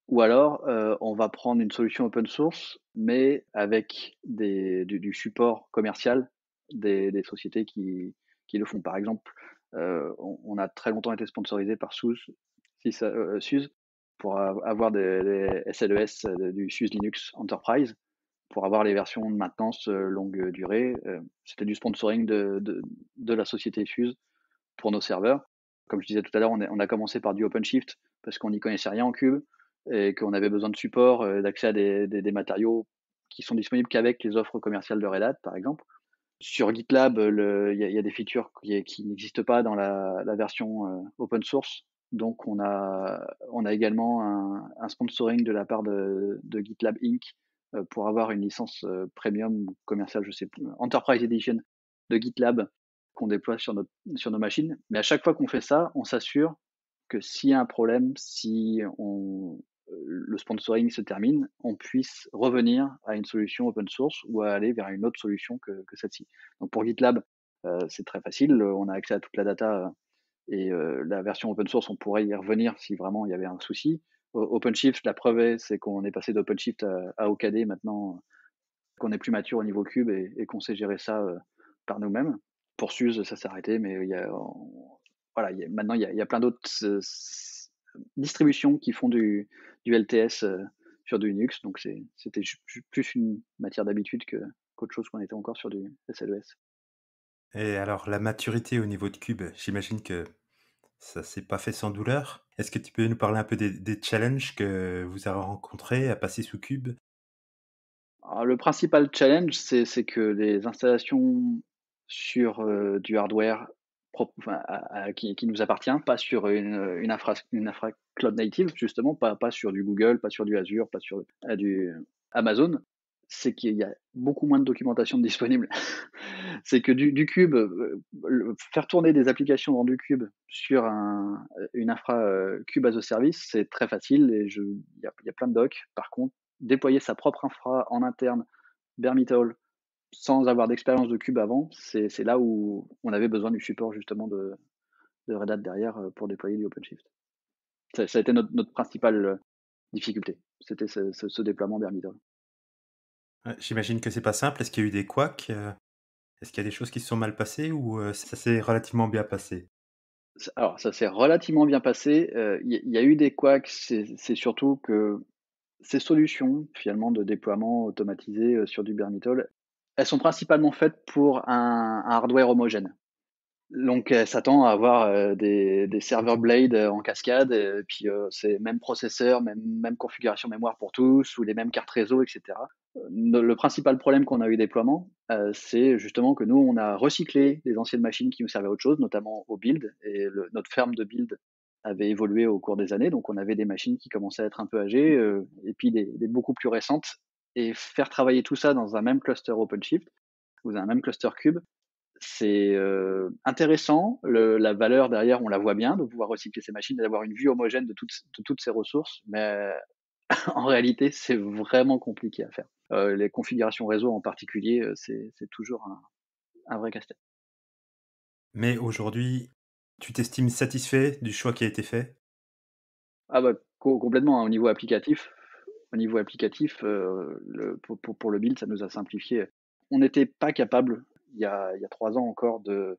Ou alors, on va prendre une solution open source, mais avec du support commercial des sociétés qui le font. Par exemple, on a très longtemps été sponsorisé par SUSE pour avoir des SLES du SUSE Linux Enterprise, pour avoir les versions de maintenance longue durée. C'était du sponsoring de la société SUSE pour nos serveurs. Comme je disais tout à l'heure, on a commencé par du OpenShift parce qu'on n'y connaissait rien en cube et qu'on avait besoin de support, d'accès à des matériaux qui sont disponibles qu'avec les offres commerciales de Red Hat, par exemple. Sur GitLab, il y a des features qui n'existent pas dans la version open source. Donc, on a également un sponsoring de la part de GitLab Inc. Pour avoir une licence premium commerciale, je sais plus, Enterprise Edition de GitLab qu'on déploie sur nos machines. Mais à chaque fois qu'on fait ça, on s'assure que s'il y a un problème, si le sponsoring se termine, on puisse revenir à une solution open source ou à aller vers une autre solution que celle-ci. Donc pour GitLab, c'est très facile, on a accès à toute la data et la version open source, on pourrait y revenir si vraiment il y avait un souci. OpenShift, la preuve c'est qu'on est passé d'OpenShift à OKD maintenant, qu'on est plus mature au niveau cube et qu'on sait gérer ça par nous-mêmes. Pour SUSE, ça s'est arrêté, mais voilà, maintenant il y a plein d'autres distributions qui font du LTS sur du Linux, donc c'était plus une matière d'habitude qu'autre chose qu'on était encore sur du SLES. Et alors, la maturité au niveau de Cube, j'imagine que ça s'est pas fait sans douleur. Est-ce que tu peux nous parler un peu des challenges que vous avez rencontrés à passer sous Cube? Alors, le principal challenge, c'est que les installations sur du hardware enfin, qui nous appartient, pas sur une infra cloud native, justement, pas sur du Google, pas sur du Azure, pas sur du Amazon, c'est qu'il y a beaucoup moins de documentation disponible. C'est que du cube, faire tourner des applications dans du cube sur une infra cube as a service, c'est très facile et il y a plein de docs. Par contre, déployer sa propre infra en interne, bare metal, sans avoir d'expérience de cube avant, c'est là où on avait besoin du support justement de Red Hat derrière pour déployer du OpenShift. Ça a été notre principale difficulté. C'était ce déploiement bare metal. Ouais, j'imagine que c'est pas simple. Est-ce qu'il y a eu des couacs? Est-ce qu'il y a des choses qui se sont mal passées ou ça s'est relativement bien passé? Alors, ça s'est relativement bien passé. Il y a eu des couacs, c'est surtout que ces solutions, finalement, de déploiement automatisé sur du bare metal, elles sont principalement faites pour un hardware homogène. Donc, elles s'attendent à avoir des serveurs Blade en cascade, et puis c'est même processeur, même configuration mémoire pour tous, ou les mêmes cartes réseau, etc. Le principal problème qu'on a eu déploiement, c'est justement que nous, on a recyclé les anciennes machines qui nous servaient à autre chose, notamment au build, et notre ferme de build avait évolué au cours des années, donc on avait des machines qui commençaient à être un peu âgées, et puis des beaucoup plus récentes, et faire travailler tout ça dans un même cluster OpenShift, ou dans un même cluster Cube, c'est intéressant. La valeur derrière, on la voit bien, de pouvoir recycler ces machines et d'avoir une vue homogène de toutes ces ressources, mais en réalité, c'est vraiment compliqué à faire. Les configurations réseau en particulier, c'est toujours un vrai casse-tête. Mais aujourd'hui, tu t'estimes satisfait du choix qui a été fait? Ah bah, complètement, hein, au niveau applicatif, pour le build, ça nous a simplifié. On n'était pas capable, il y a 3 ans encore, de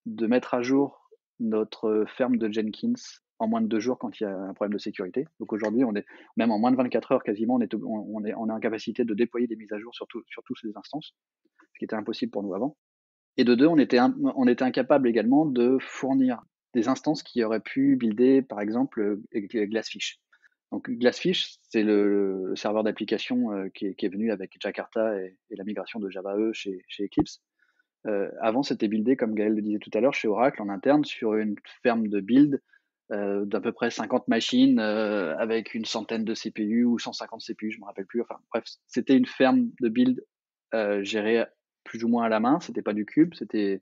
mettre à jour notre ferme de Jenkins en moins de 2 jours quand il y a un problème de sécurité. Donc aujourd'hui, on est même en moins de 24 heures quasiment, on est en capacité de déployer des mises à jour sur tous ces instances, ce qui était impossible pour nous avant. Et de 2, on était incapable également de fournir des instances qui auraient pu builder, par exemple, Glassfish. Donc Glassfish, c'est le serveur d'application qui est venu avec Jakarta et la migration de Java EE chez Eclipse. Avant, c'était buildé, comme Gaël le disait tout à l'heure, chez Oracle en interne sur une ferme de build d'à peu près 50 machines avec une centaine de CPU ou 150 CPU, je me rappelle plus. Enfin bref, c'était une ferme de build gérée plus ou moins à la main. C'était pas du cube, il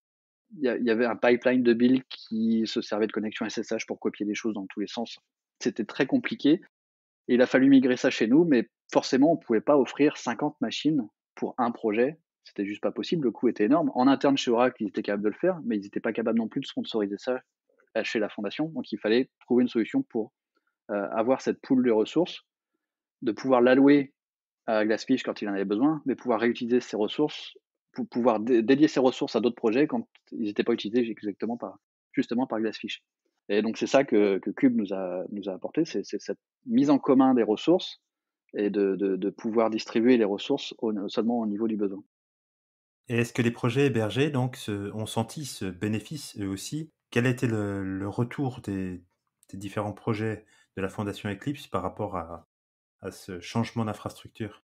y avait un pipeline de build qui se servait de connexion SSH pour copier des choses dans tous les sens. C'était très compliqué. Et il a fallu migrer ça chez nous, mais forcément, on pouvait pas offrir 50 machines pour un projet. C'était juste pas possible. Le coût était énorme. En interne chez Oracle, ils étaient capables de le faire, mais ils n'étaient pas capables non plus de sponsoriser ça chez la fondation. Donc, il fallait trouver une solution pour avoir cette pool de ressources, de pouvoir l'allouer à Glassfish quand il en avait besoin, mais pouvoir réutiliser ces ressources, pour pouvoir dédier ces ressources à d'autres projets quand ils n'étaient pas utilisés justement par Glassfish. Et donc c'est ça que Cube nous a apporté, c'est cette mise en commun des ressources et de pouvoir distribuer les ressources seulement au niveau du besoin. Et est-ce que les projets hébergés donc ont senti ce bénéfice eux aussi? Quel a été le retour des différents projets de la Fondation Eclipse par rapport à ce changement d'infrastructure?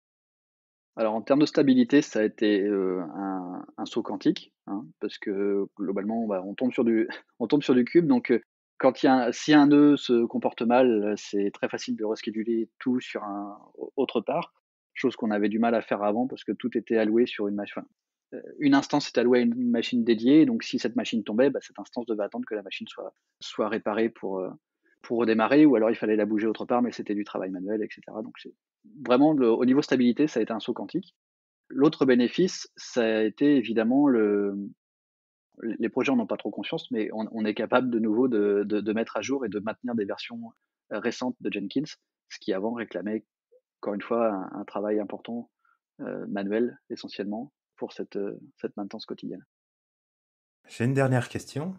Alors en termes de stabilité, ça a été, un saut quantique, hein, parce que globalement, bah, on tombe sur du on tombe sur du cube, donc quand si un nœud se comporte mal, c'est très facile de rescheduler tout sur un autre part, chose qu'on avait du mal à faire avant parce que tout était alloué sur une instance est allouée à une machine dédiée, donc si cette machine tombait, bah, cette instance devait attendre que la machine soit réparée pour redémarrer, ou alors il fallait la bouger autre part, mais c'était du travail manuel, et cetera. Donc c'est vraiment au niveau stabilité, ça a été un saut quantique. L'autre bénéfice, ça a été évidemment les projets en ont pas trop conscience, mais on est capable de nouveau de mettre à jour et de maintenir des versions récentes de Jenkins, ce qui avant réclamait, encore une fois, un travail important, manuel essentiellement, pour cette maintenance quotidienne. J'ai une dernière question.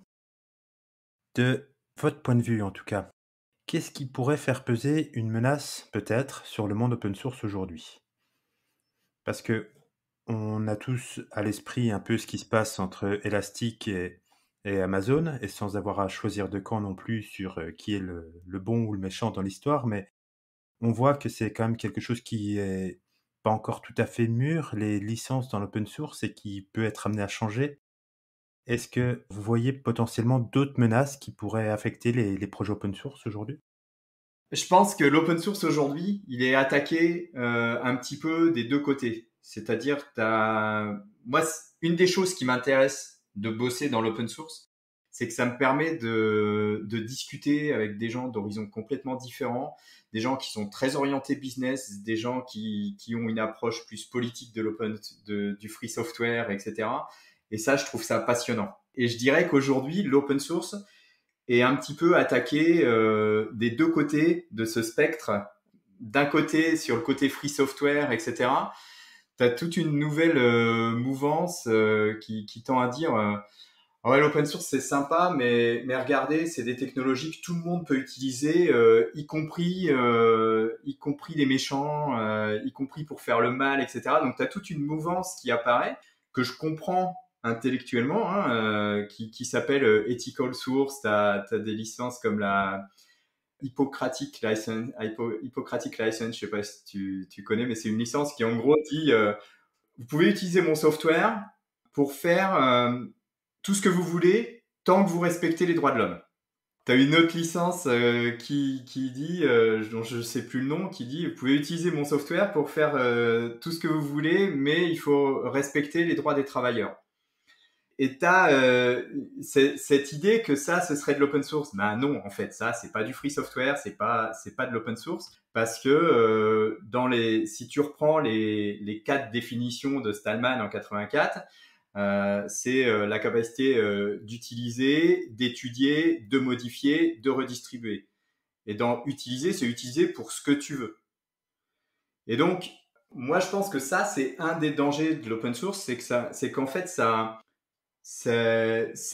De votre point de vue en tout cas, qu'est-ce qui pourrait faire peser une menace peut-être sur le monde open source aujourd'hui? Parce qu'on a tous à l'esprit un peu ce qui se passe entre Elastic et Amazon, et sans avoir à choisir de camp non plus sur qui est le bon ou le méchant dans l'histoire, mais on voit que c'est quand même quelque chose qui est pas encore tout à fait mûr, les licences dans l'open source, et qui peut être amené à changer. Est-ce que vous voyez potentiellement d'autres menaces qui pourraient affecter les projets open source aujourd'hui? Je pense que l'open source aujourd'hui, il est attaqué un petit peu des deux côtés. C'est-à-dire, moi, une des choses qui m'intéresse de bosser dans l'open source, c'est que ça me permet de discuter avec des gens d'horizons complètement différents, des gens qui sont très orientés business, des gens qui ont une approche plus politique du free software, etc. Et ça, je trouve ça passionnant. Et je dirais qu'aujourd'hui, l'open source est un petit peu attaqué des deux côtés de ce spectre. D'un côté, sur le côté free software, etc., tu as toute une nouvelle mouvance qui tend à dire ouais, l'open source c'est sympa, mais regardez, c'est des technologies que tout le monde peut utiliser, y compris les méchants, y compris pour faire le mal, etc. Donc tu as toute une mouvance qui apparaît, que je comprends intellectuellement, hein, qui s'appelle Ethical Source. Tu as des licences comme la Hippocratic License, je sais pas si tu connais, mais c'est une licence qui en gros dit vous pouvez utiliser mon software pour faire tout ce que vous voulez tant que vous respectez les droits de l'homme. Tu as une autre licence qui dit, dont je ne sais plus le nom, qui dit vous pouvez utiliser mon software pour faire tout ce que vous voulez, mais il faut respecter les droits des travailleurs. Et tu as cette idée que ça, ce serait de l'open source. Ben non, en fait, ça, c'est pas du free software, c'est pas de l'open source, parce que si tu reprends les 4 définitions de Stallman en 84, c'est la capacité d'utiliser, d'étudier, de modifier, de redistribuer. Et dans utiliser, c'est utiliser pour ce que tu veux. Et donc, moi, je pense que ça, c'est un des dangers de l'open source, c'est qu'en fait, ça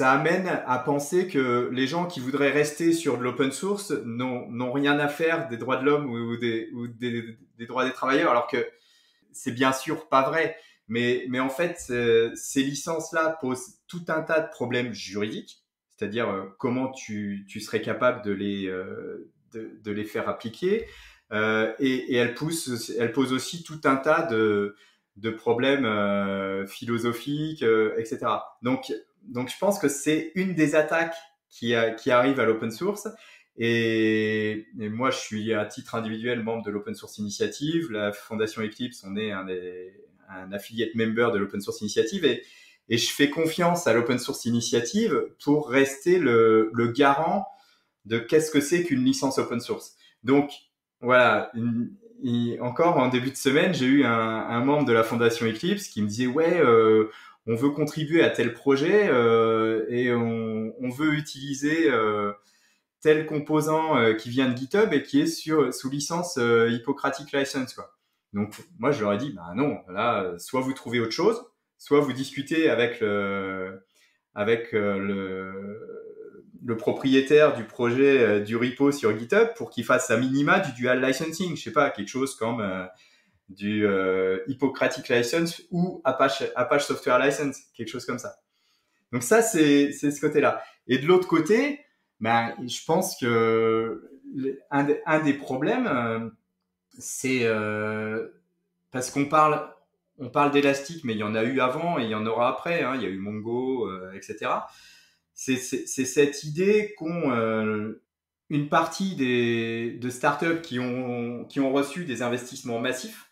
amène à penser que les gens qui voudraient rester sur de l'open source n'ont rien à faire des droits de l'homme ou des droits des travailleurs, alors que c'est bien sûr pas vrai. Mais en fait, ces licences-là posent tout un tas de problèmes juridiques, c'est-à-dire comment tu serais capable de les faire appliquer. Et elles posent aussi tout un tas de problèmes philosophiques, etc. Donc je pense que c'est une des attaques qui arrive à l'open source. Et moi, je suis à titre individuel membre de l'Open Source Initiative. La Fondation Eclipse, on est un affiliate member de l'Open Source Initiative. Et je fais confiance à l'Open Source Initiative pour rester le garant de qu'est-ce que c'est qu'une licence open source. Donc, voilà, encore en début de semaine, j'ai eu un membre de la Fondation Eclipse qui me disait « Ouais, on veut contribuer à tel projet et on veut utiliser tel composant qui vient de GitHub et qui est sous licence Hippocratic License, quoi. Donc, moi, je leur ai dit, bah non, là, soit vous trouvez autre chose, soit vous discutez avec le propriétaire du projet du repo sur GitHub pour qu'il fasse à minima du dual licensing, je sais pas, quelque chose comme du Hippocratic License ou Apache Software License, quelque chose comme ça. Donc ça, c'est ce côté-là. Et de l'autre côté, ben, je pense que un des problèmes, c'est parce qu'on parle d'élastique, mais il y en a eu avant et il y en aura après. Hein, il y a eu Mongo, etc. C'est cette idée qu'ont une partie de startups qui ont reçu des investissements massifs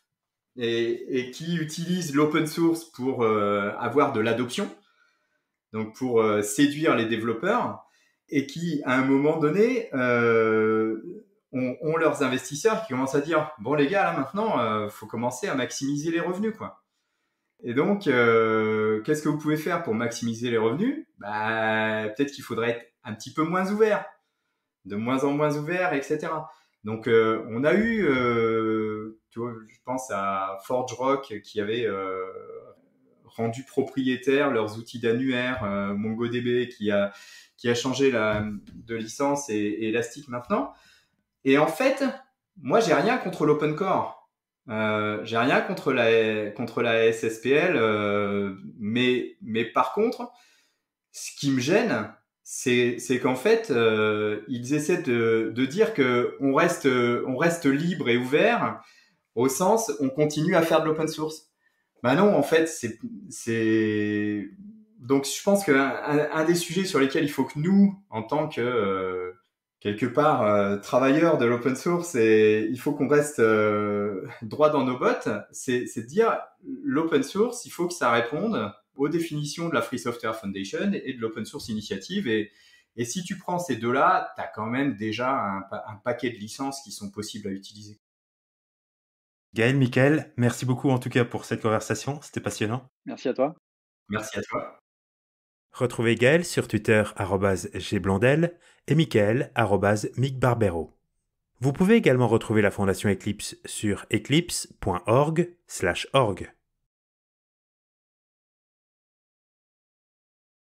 et qui utilisent l'open source pour avoir de l'adoption, donc pour séduire les développeurs, et qui, à un moment donné, ont leurs investisseurs qui commencent à dire « Bon les gars, là maintenant, faut commencer à maximiser les revenus, quoi. » Et donc, qu'est-ce que vous pouvez faire pour maximiser les revenus ? Bah, peut-être qu'il faudrait être un petit peu moins ouvert, de moins en moins ouvert, etc. Donc, on a eu, tu vois, je pense à ForgeRock qui avait rendu propriétaire leurs outils d'annuaire, MongoDB qui a changé de licence et Elastic maintenant. Et en fait, moi, j'ai rien contre l'open core. J'ai rien contre la SSPL, mais par contre, ce qui me gêne, c'est qu'en fait, ils essaient de dire que on reste libre et ouvert, au sens on continue à faire de l'open source. Ben non, en fait, c'est donc je pense qu'un des sujets sur lesquels il faut que nous, en tant que quelque part travailleurs de l'open source, et il faut qu'on reste droit dans nos bottes, c'est de dire l'open source, il faut que ça réponde aux définitions de la Free Software Foundation et de l'Open Source Initiative. Et si tu prends ces deux-là, tu as quand même déjà un paquet de licences qui sont possibles à utiliser. Gaël, Mickaël, merci beaucoup en tout cas pour cette conversation, c'était passionnant. Merci à toi. Merci à toi. Retrouvez Gaël sur Twitter @gblondel et Mickaël @micbarbero. Vous pouvez également retrouver la Fondation Eclipse sur eclipse.org/org.